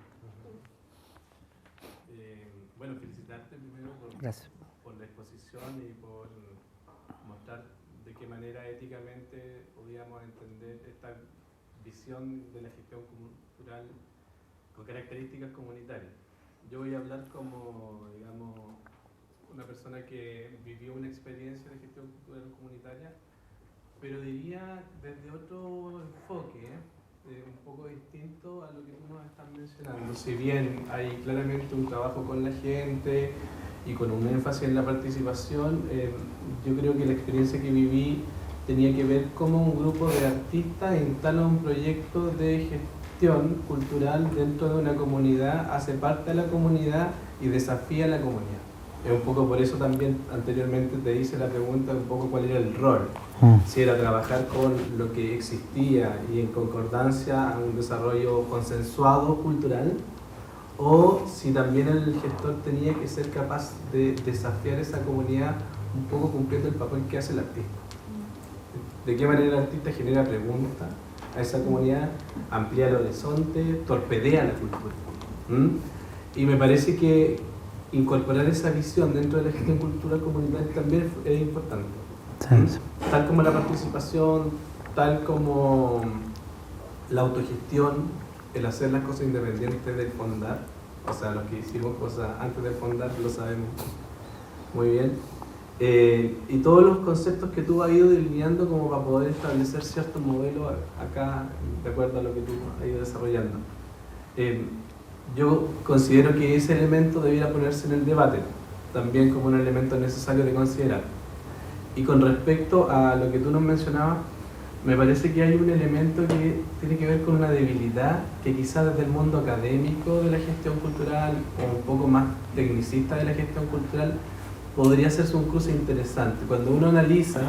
Bueno, felicitarte primero por la exposición y por mostrar de qué manera éticamente podíamos entender esta visión de la gestión cultural con características comunitarias. Yo voy a hablar como, digamos, una persona que vivió una experiencia de gestión cultural comunitaria, pero diría desde otro enfoque, un poco distinto a lo que tú nos estás mencionando. Si bien hay claramente un trabajo con la gente y con un énfasis en la participación, yo creo que la experiencia que viví tenía que ver cómo un grupo de artistas instala un proyecto de gestión cultural dentro de una comunidad, hace parte de la comunidad y desafía a la comunidad. Es un poco por eso también anteriormente te hice la pregunta un poco cuál era el rol. Si era trabajar con lo que existía y en concordancia a un desarrollo consensuado cultural, o si también el gestor tenía que ser capaz de desafiar esa comunidad un poco cumpliendo el papel que hace el artista. De qué manera el artista genera preguntas a esa comunidad, amplía el horizonte, torpedea la cultura. Y me parece que incorporar esa visión dentro de la gestión cultural comunitaria también es importante. Tal como la participación, tal como la autogestión, el hacer las cosas independientes del fondar, o sea, los que hicimos cosas antes del fondar lo sabemos muy bien, y todos los conceptos que tú has ido delineando como para poder establecer ciertos modelos acá, de acuerdo a lo que tú has ido desarrollando. Yo considero que ese elemento debiera ponerse en el debate, también como un elemento necesario de considerar. Y con respecto a lo que tú nos mencionabas, me parece que hay un elemento que tiene que ver con una debilidad que quizás desde el mundo académico de la gestión cultural o un poco más tecnicista de la gestión cultural podría hacerse un cruce interesante. Cuando uno analiza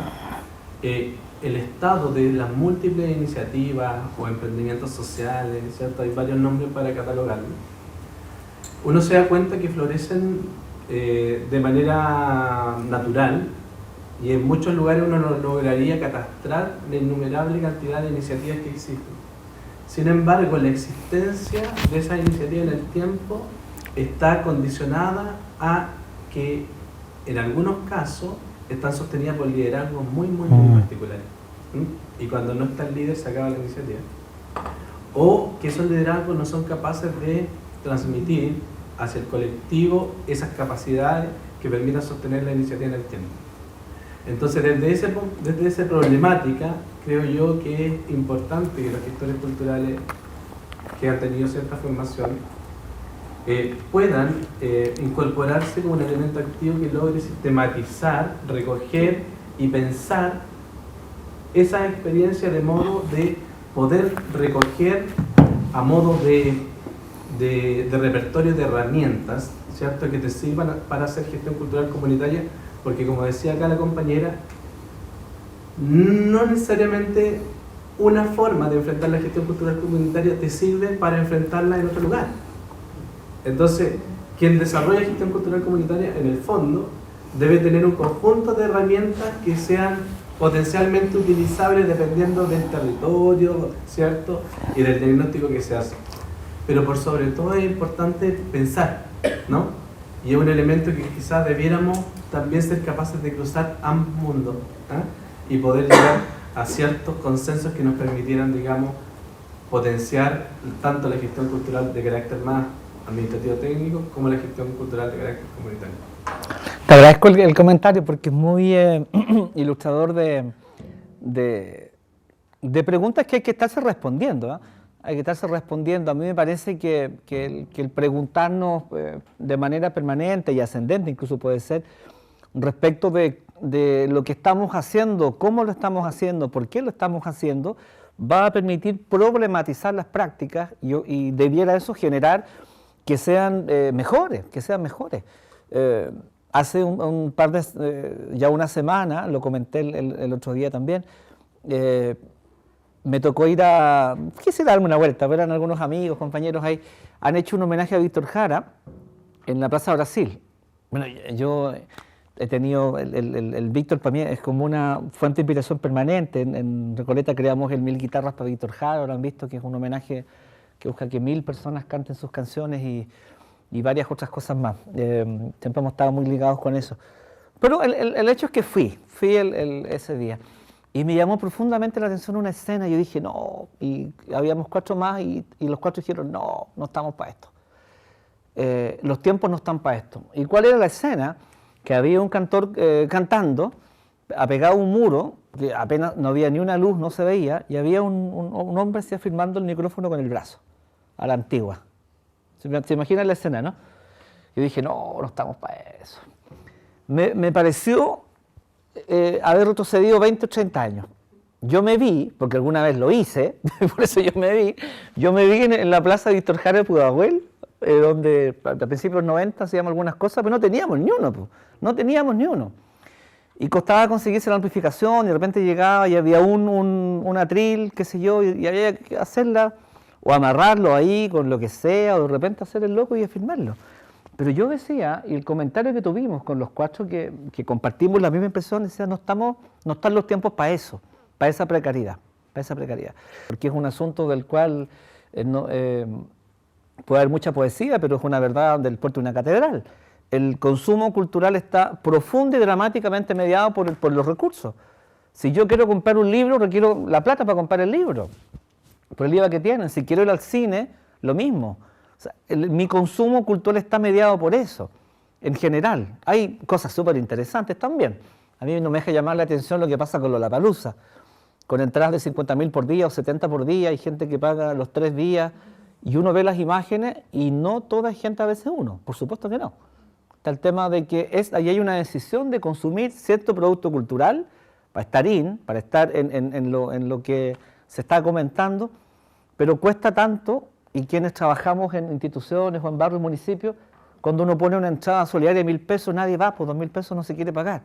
el estado de las múltiples iniciativas o emprendimientos sociales, ¿cierto? Hay varios nombres para catalogarlo. Uno se da cuenta que florecen de manera natural, y en muchos lugares uno no lograría catastrar la innumerable cantidad de iniciativas que existen. Sin embargo, la existencia de esa iniciativa en el tiempo está condicionada a que en algunos casos están sostenidas por liderazgos muy particulares. Y cuando no está el líder se acaba la iniciativa. O que esos liderazgos no son capaces de transmitir hacia el colectivo esas capacidades que permitan sostener la iniciativa en el tiempo. Entonces, desde esa problemática, creo yo que es importante que los gestores culturales que han tenido cierta formación puedan incorporarse como un elemento activo que logre sistematizar, recoger y pensar esa experiencia de modo de poder recoger a modo de repertorio de herramientas, ¿cierto?, que te sirvan para hacer gestión cultural comunitaria. Porque como decía acá la compañera, no necesariamente una forma de enfrentar la gestión cultural comunitaria te sirve para enfrentarla en otro lugar. Entonces, quien desarrolla gestión cultural comunitaria, en el fondo, debe tener un conjunto de herramientas que sean potencialmente utilizables dependiendo del territorio, ¿cierto?, y del diagnóstico que se hace. Pero por sobre todo es importante pensar, ¿no? Y es un elemento que quizás debiéramos también ser capaces de cruzar ambos mundos, y poder llegar a ciertos consensos que nos permitieran, digamos, potenciar tanto la gestión cultural de carácter más administrativo técnico como la gestión cultural de carácter comunitario. Te agradezco el comentario porque es muy ilustrador de preguntas que hay que estarse respondiendo, Hay que estarse respondiendo. A mí me parece que el preguntarnos de manera permanente y ascendente, incluso puede ser, respecto de lo que estamos haciendo, cómo lo estamos haciendo, por qué lo estamos haciendo, va a permitir problematizar las prácticas y debiera eso generar que sean mejores, hace un par de, ya una semana, lo comenté el otro día también, me tocó ir quise darme una vuelta, ver a algunos amigos, compañeros ahí, han hecho un homenaje a Víctor Jara en la Plaza Brasil. Bueno, yo he tenido, el Víctor para mí es como una fuente de inspiración permanente. En Recoleta creamos el 1000 guitarras para Víctor Jara, ahora han visto que es un homenaje que busca que 1000 personas canten sus canciones y varias otras cosas más. Siempre hemos estado muy ligados con eso. Pero el hecho es que fui ese día. Y me llamó profundamente la atención una escena. Yo dije, no, y habíamos 4 más y los 4 dijeron, no estamos para esto. Los tiempos no están para esto. ¿Y cuál era la escena? Que había un cantor cantando, apegado a un muro, que apenas no había ni una luz, no se veía, y había un hombre así afirmando el micrófono con el brazo, a la antigua. ¿Se imagina la escena, no? Yo dije, no estamos para eso. Me pareció haber retrocedido 20 o 30 años. Yo me vi, porque alguna vez lo hice, por eso yo me vi en la plaza Víctor Jara de Pudahuel, donde a principios de los 90 hacíamos algunas cosas, pero no teníamos ni uno, pues. No teníamos ni uno. Y costaba conseguirse la amplificación, y de repente llegaba y había un atril, qué sé yo, y había que hacerla, o amarrarlo ahí con lo que sea, o de repente hacer el loco y firmarlo. Pero yo decía, y el comentario que tuvimos con los 4 que compartimos la misma impresión, decía, no están los tiempos para eso, para esa precariedad, porque es un asunto del cual puede haber mucha poesía, pero es una verdad del puerto de una catedral. El consumo cultural está profundo y dramáticamente mediado por los recursos. Si yo quiero comprar un libro, requiero la plata para comprar el libro, por el IVA que tienen. Si quiero ir al cine, lo mismo. O sea, mi consumo cultural está mediado por eso, en general. Hay cosas súper interesantes también. A mí no me deja llamar la atención lo que pasa con Lollapalooza, con entradas de 50.000 por día o 70 por día, hay gente que paga los 3 días, y uno ve las imágenes y no toda gente a veces uno, por supuesto que no. Está el tema de que ahí hay una decisión de consumir cierto producto cultural para estar en lo que se está comentando, pero cuesta tanto, y quienes trabajamos en instituciones o en barrios, municipios, cuando uno pone una entrada solidaria de 1.000 pesos, nadie va, pues 2.000 pesos no se quiere pagar,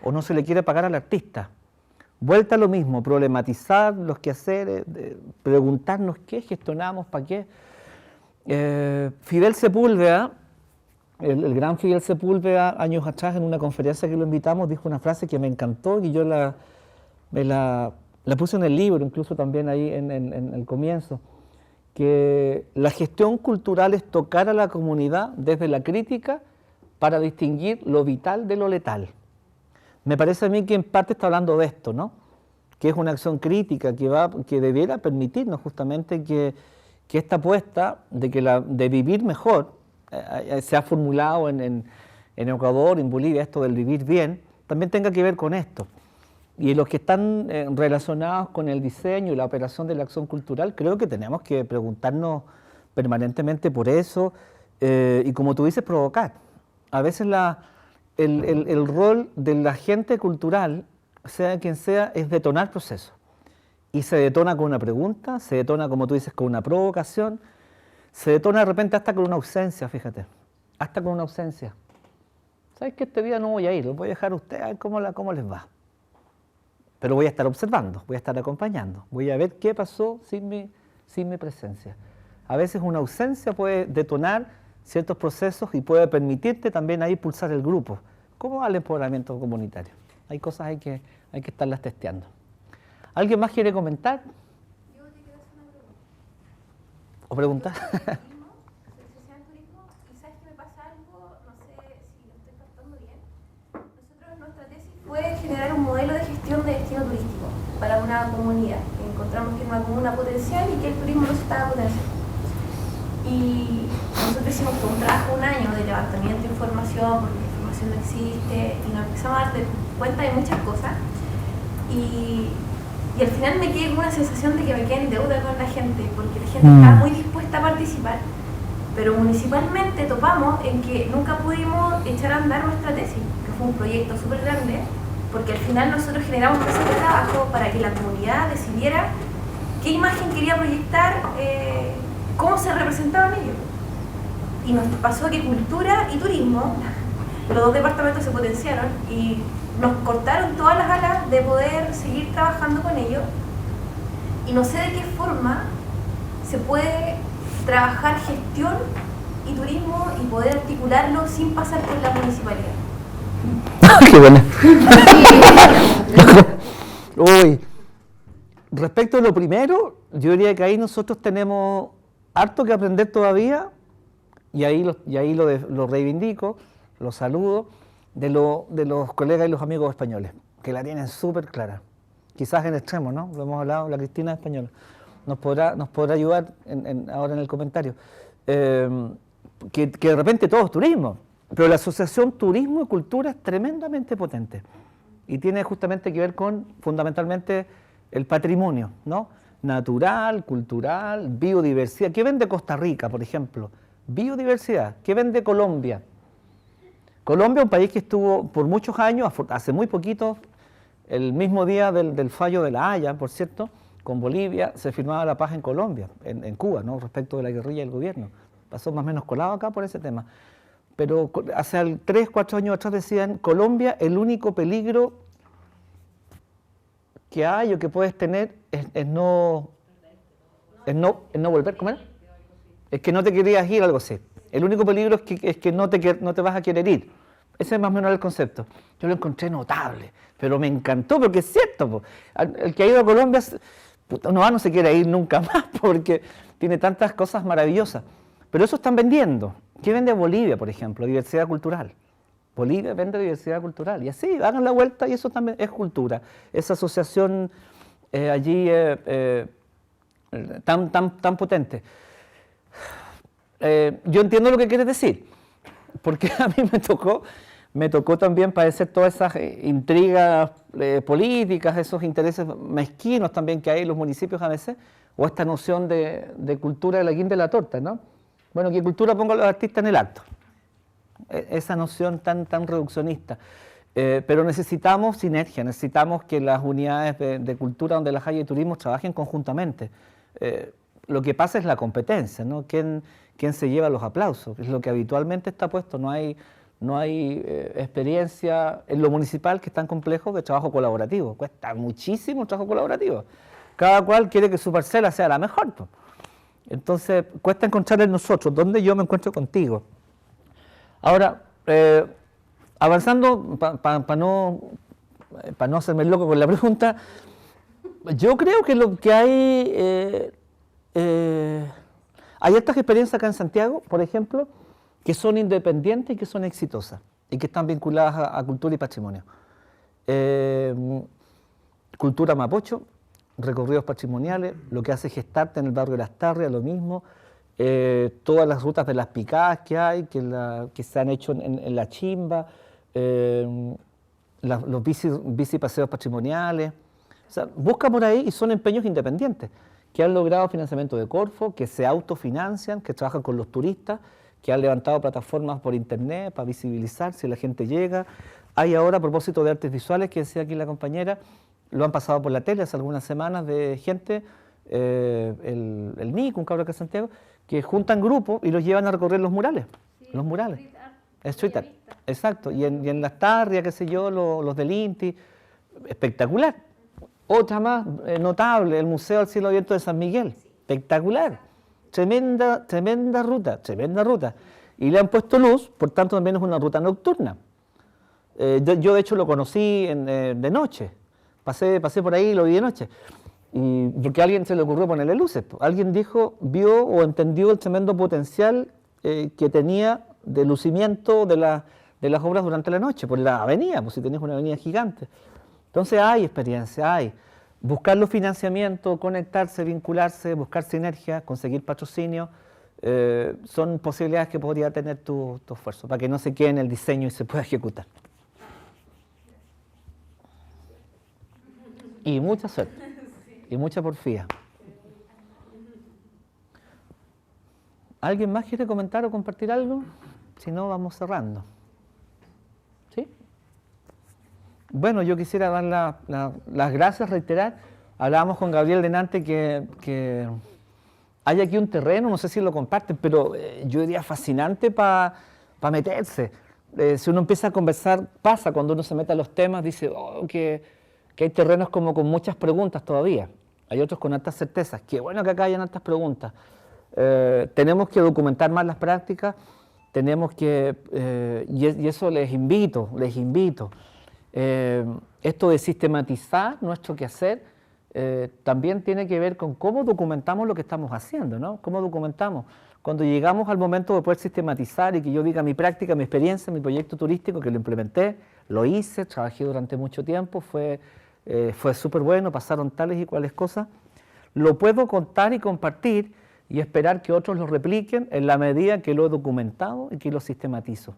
o no se le quiere pagar al artista. Vuelta a lo mismo, problematizar los quehaceres, preguntarnos qué gestionamos, para qué. Fidel Sepúlveda, el gran Fidel Sepúlveda, años atrás, en una conferencia que lo invitamos, dijo una frase que me encantó y yo la puse en el libro, incluso también ahí en el comienzo, que la gestión cultural es tocar a la comunidad desde la crítica para distinguir lo vital de lo letal. Me parece a mí que en parte está hablando de esto, ¿no? Que es una acción crítica que debiera permitirnos justamente que esta apuesta de vivir mejor, se ha formulado en Ecuador, en Bolivia, esto del vivir bien, también tenga que ver con esto. Y los que están relacionados con el diseño y la operación de la acción cultural, creo que tenemos que preguntarnos permanentemente por eso, y como tú dices, provocar. A veces el rol del agente cultural, sea quien sea, es detonar procesos. Y se detona con una pregunta, se detona, como tú dices, con una provocación, se detona de repente hasta con una ausencia, fíjate, hasta con una ausencia. ¿Sabes que este día no voy a ir? Lo voy a dejar a usted a ver cómo les va. Pero voy a estar observando, voy a estar acompañando, voy a ver qué pasó sin mi presencia. A veces una ausencia puede detonar ciertos procesos y puede permitirte también ahí pulsar el grupo. ¿Cómo va el empoderamiento comunitario? Hay cosas hay que estarlas testeando. ¿Alguien más quiere comentar? Yo te quiero hacer una pregunta. ¿O preguntar? Soy licenciada en turismo y sabes que me pasa algo, no sé si lo estoy captando bien. Nosotros, nuestra tesis fue generar un modelo de gestión de destino turístico para una comunidad. Encontramos que era una comuna potencial y que el turismo no se estaba potenciando. Y nosotros hicimos todo un trabajo, un año de levantamiento de información, porque la información no existe, y nos empezamos a dar cuenta de muchas cosas. Y al final me quedé con una sensación de que me quedé en deuda con la gente, porque la gente estaba muy dispuesta a participar, pero municipalmente topamos en que nunca pudimos echar a andar nuestra tesis, que fue un proyecto súper grande, porque al final nosotros generamos mesas de trabajo para que la comunidad decidiera qué imagen quería proyectar, cómo se representaban ellos. Y nos pasó que cultura y turismo, los dos departamentos se potenciaron y nos cortaron todas las alas de poder seguir trabajando con ellos, y no sé de qué forma se puede trabajar gestión y turismo y poder articularlo sin pasar por la municipalidad. ¡Qué buena! Uy, respecto a lo primero, yo diría que ahí nosotros tenemos harto que aprender todavía, y ahí lo reivindico, lo saludo, de los colegas y los amigos españoles, que la tienen súper clara. Quizás en extremo, ¿no? Lo hemos hablado, la Cristina es española. Nos podrá ayudar ahora en el comentario. Que de repente todo es turismo, pero la asociación turismo y cultura es tremendamente potente. Y tiene justamente que ver con, fundamentalmente, el patrimonio, ¿no? Natural, cultural, biodiversidad. ¿Qué vende Costa Rica, por ejemplo? Biodiversidad. ¿Qué vende Colombia? Colombia, un país que estuvo por muchos años, hace muy poquito, el mismo día del fallo de La Haya, por cierto, con Bolivia, se firmaba la paz en Colombia, en Cuba, ¿no? Respecto de la guerrilla y el gobierno. pasó más o menos colado acá por ese tema. Pero hace 3, 4 años atrás decían, Colombia, el único peligro que hay o que puedes tener es no volver, ¿cómo era? Es que no te querías ir, algo así. El único peligro es que no te vas a querer ir. Ese es más o menos el concepto. Yo lo encontré notable, pero me encantó porque es cierto. Po. El que ha ido a Colombia, no se quiere ir nunca más porque tiene tantas cosas maravillosas. Pero eso están vendiendo. ¿Qué vende Bolivia, por ejemplo? Diversidad cultural. Bolivia vende diversidad cultural. Y así, hagan la vuelta y eso también es cultura. Esa asociación allí tan potente. Yo entiendo lo que quieres decir, porque a mí me tocó también padecer todas esas intrigas políticas, esos intereses mezquinos también que hay en los municipios a veces, o esta noción de cultura de la guinda de la torta, ¿no? Bueno, ¿qué cultura pongo a los artistas en el acto? Esa noción tan reduccionista. Pero necesitamos sinergia, necesitamos que las unidades de cultura donde las hay y turismo trabajen conjuntamente. Lo que pasa es la competencia, ¿no? ¿Quién se lleva los aplausos? Es lo que habitualmente está puesto. No hay experiencia en lo municipal, que es tan complejo, de trabajo colaborativo. Cuesta muchísimo el trabajo colaborativo. Cada cual quiere que su parcela sea la mejor, pues. Entonces, cuesta encontrar en nosotros dónde yo me encuentro contigo. Ahora, avanzando, para no hacerme loco con la pregunta, yo creo que lo que hay estas experiencias acá en Santiago, por ejemplo, que son independientes y que son exitosas y que están vinculadas a cultura y patrimonio. Cultura Mapocho, recorridos patrimoniales, lo que hace Gestarte en el barrio de Las Tarrias, lo mismo, todas las rutas de las picadas que hay, que se han hecho en La Chimba, los bici paseos patrimoniales. O sea, busca por ahí y son empeños independientes, que han logrado financiamiento de Corfo, que se autofinancian, que trabajan con los turistas, que han levantado plataformas por internet para visibilizar si la gente llega. Hay ahora, a propósito de artes visuales, que decía aquí la compañera, lo han pasado por la tele hace algunas semanas de gente, el Nico, un cabro acá de Santiago, que juntan grupos y los llevan a recorrer los murales. Sí, los murales. Street art. Exacto. Y en Las Tarrias, qué sé yo, los del INTI. Espectacular. Otra más notable, el Museo al Cielo Abierto de San Miguel. Espectacular. Tremenda ruta. Y le han puesto luz, por tanto también es una ruta nocturna. Yo de hecho lo conocí de noche. Pasé por ahí y lo vi de noche. Y porque a alguien se le ocurrió ponerle luces. Alguien vio o entendió el tremendo potencial que tenía de lucimiento de las obras durante la noche, por la avenida, pues si tenés una avenida gigante. Entonces hay experiencia, hay. Buscar los financiamientos, conectarse, vincularse, buscar sinergia, conseguir patrocinio, son posibilidades que podría tener tu esfuerzo, para que no se quede en el diseño y se pueda ejecutar. Y mucha suerte, y mucha porfía. ¿Alguien más quiere comentar o compartir algo? Si no, vamos cerrando. ¿Sí? Bueno, yo quisiera dar las gracias, reiterar. Hablábamos con Gabriel delante que hay aquí un terreno, no sé si lo comparten, pero yo diría fascinante para meterse. Si uno empieza a conversar, pasa cuando uno se mete a los temas, dice que hay terrenos como con muchas preguntas todavía. Hay otros con altas certezas. Qué bueno que acá hayan altas preguntas. Tenemos que documentar más las prácticas, tenemos que, y eso les invito. Esto de sistematizar nuestro quehacer también tiene que ver con cómo documentamos lo que estamos haciendo, ¿no? ¿Cómo documentamos? Cuando llegamos al momento de poder sistematizar y que yo diga mi práctica, mi experiencia, mi proyecto turístico, que lo implementé, lo hice, trabajé durante mucho tiempo, fue súper bueno, pasaron tales y cuales cosas, lo puedo contar y compartir y esperar que otros lo repliquen en la medida que lo he documentado y que lo sistematizo.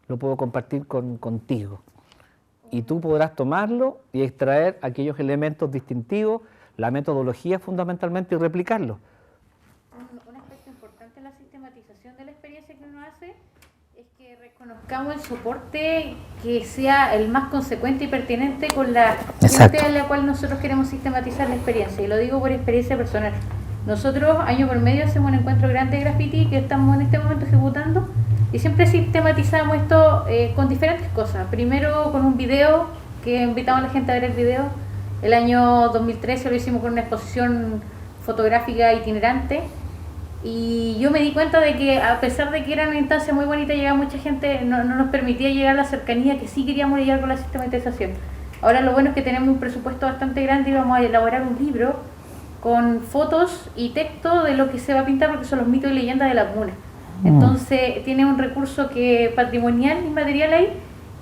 Lo puedo compartir contigo. Y tú podrás tomarlo y extraer aquellos elementos distintivos, la metodología fundamentalmente, y replicarlo. Un aspecto importante en la sistematización de la experiencia que uno hace es que reconozcamos el soporte que sea el más consecuente y pertinente con la gente a la cual nosotros queremos sistematizar la experiencia. Y lo digo por experiencia personal. Nosotros año por medio hacemos un encuentro grande de graffiti que estamos en este momento ejecutando y siempre sistematizamos esto con diferentes cosas. Primero con un video que invitamos a la gente a ver el video. El año 2013 lo hicimos con una exposición fotográfica itinerante y yo me di cuenta de que a pesar de que era una instancia muy bonita, llegaba mucha gente, no nos permitía llegar a la cercanía que sí queríamos llegar con la sistematización. Ahora lo bueno es que tenemos un presupuesto bastante grande y vamos a elaborar un libro con fotos y texto de lo que se va a pintar porque son los mitos y leyendas de la comuna. Entonces tiene un recurso que patrimonial y material ahí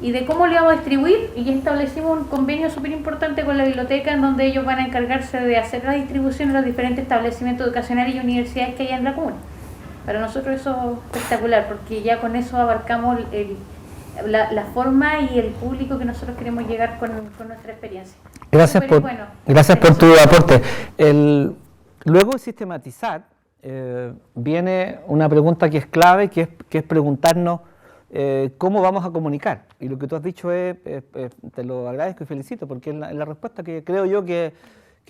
y de cómo le vamos a distribuir, y ya establecimos un convenio súper importante con la biblioteca en donde ellos van a encargarse de hacer la distribución en los diferentes establecimientos educacionales y universidades que hay en la comuna. Para nosotros eso es espectacular porque ya con eso abarcamos la forma y el público que nosotros queremos llegar con nuestra experiencia. Gracias por tu aporte. Luego de sistematizar, viene una pregunta que es clave, que es preguntarnos cómo vamos a comunicar. Y lo que tú has dicho te lo agradezco y felicito, porque es la respuesta que creo yo que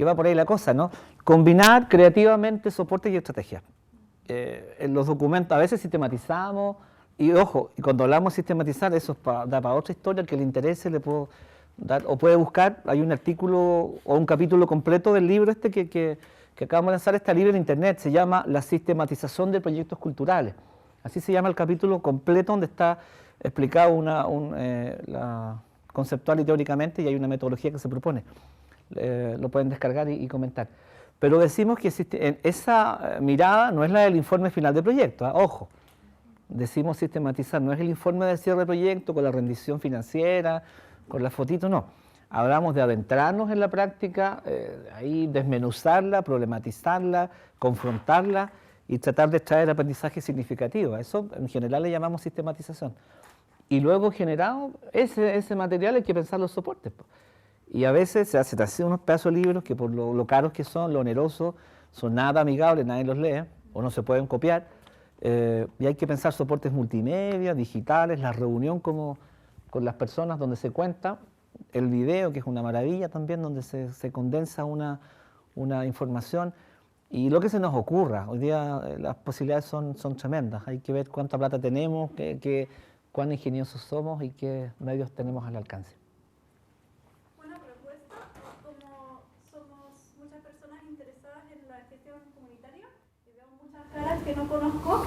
va por ahí la cosa, ¿no? Combinar creativamente soportes y estrategias. En los documentos a veces sistematizamos, y ojo, y cuando hablamos de sistematizar, eso da para otra historia, que le interese, le puedo dar, o puede buscar, hay un artículo o un capítulo completo del libro que acabamos de lanzar, está libre en internet, se llama La sistematización de proyectos culturales. Así se llama el capítulo completo donde está explicado conceptual y teóricamente, y hay una metodología que se propone. Lo pueden descargar y comentar. Pero decimos que esa mirada no es la del informe final del proyecto, ojo. Decimos sistematizar, no es el informe del cierre de proyecto con la rendición financiera, con la fotito, no. Hablamos de adentrarnos en la práctica, ahí desmenuzarla, problematizarla, confrontarla y tratar de extraer aprendizaje significativo. A eso en general le llamamos sistematización. Y luego generado ese material hay que pensar los soportes. Y a veces se hacen unos pedazos de libros que por lo caros que son, lo onerosos, son nada amigables, nadie los lee o no se pueden copiar. Y hay que pensar soportes multimedia, digitales, la reunión con las personas donde se cuenta, el video, que es una maravilla también, donde se condensa una información, y lo que se nos ocurra. Hoy día las posibilidades son tremendas, hay que ver cuánta plata tenemos, cuán ingeniosos somos y qué medios tenemos al alcance. Una propuesta, como somos muchas personas interesadas en la gestión comunitaria, y veo muchas caras que no conozco,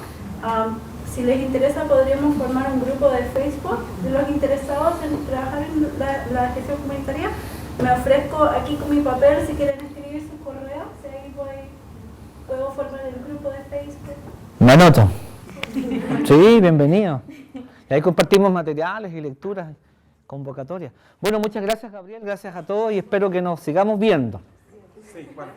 si les interesa podríamos formar un grupo de Facebook de los interesados en trabajar en la gestión comunitaria. Me ofrezco aquí con mi papel si quieren escribir sus correos, si ahí puedo formar el grupo de Facebook. Me anoto. Sí, bienvenido. Y ahí compartimos materiales y lecturas, convocatorias. Bueno, muchas gracias, Gabriel, gracias a todos y espero que nos sigamos viendo. Sí, bueno.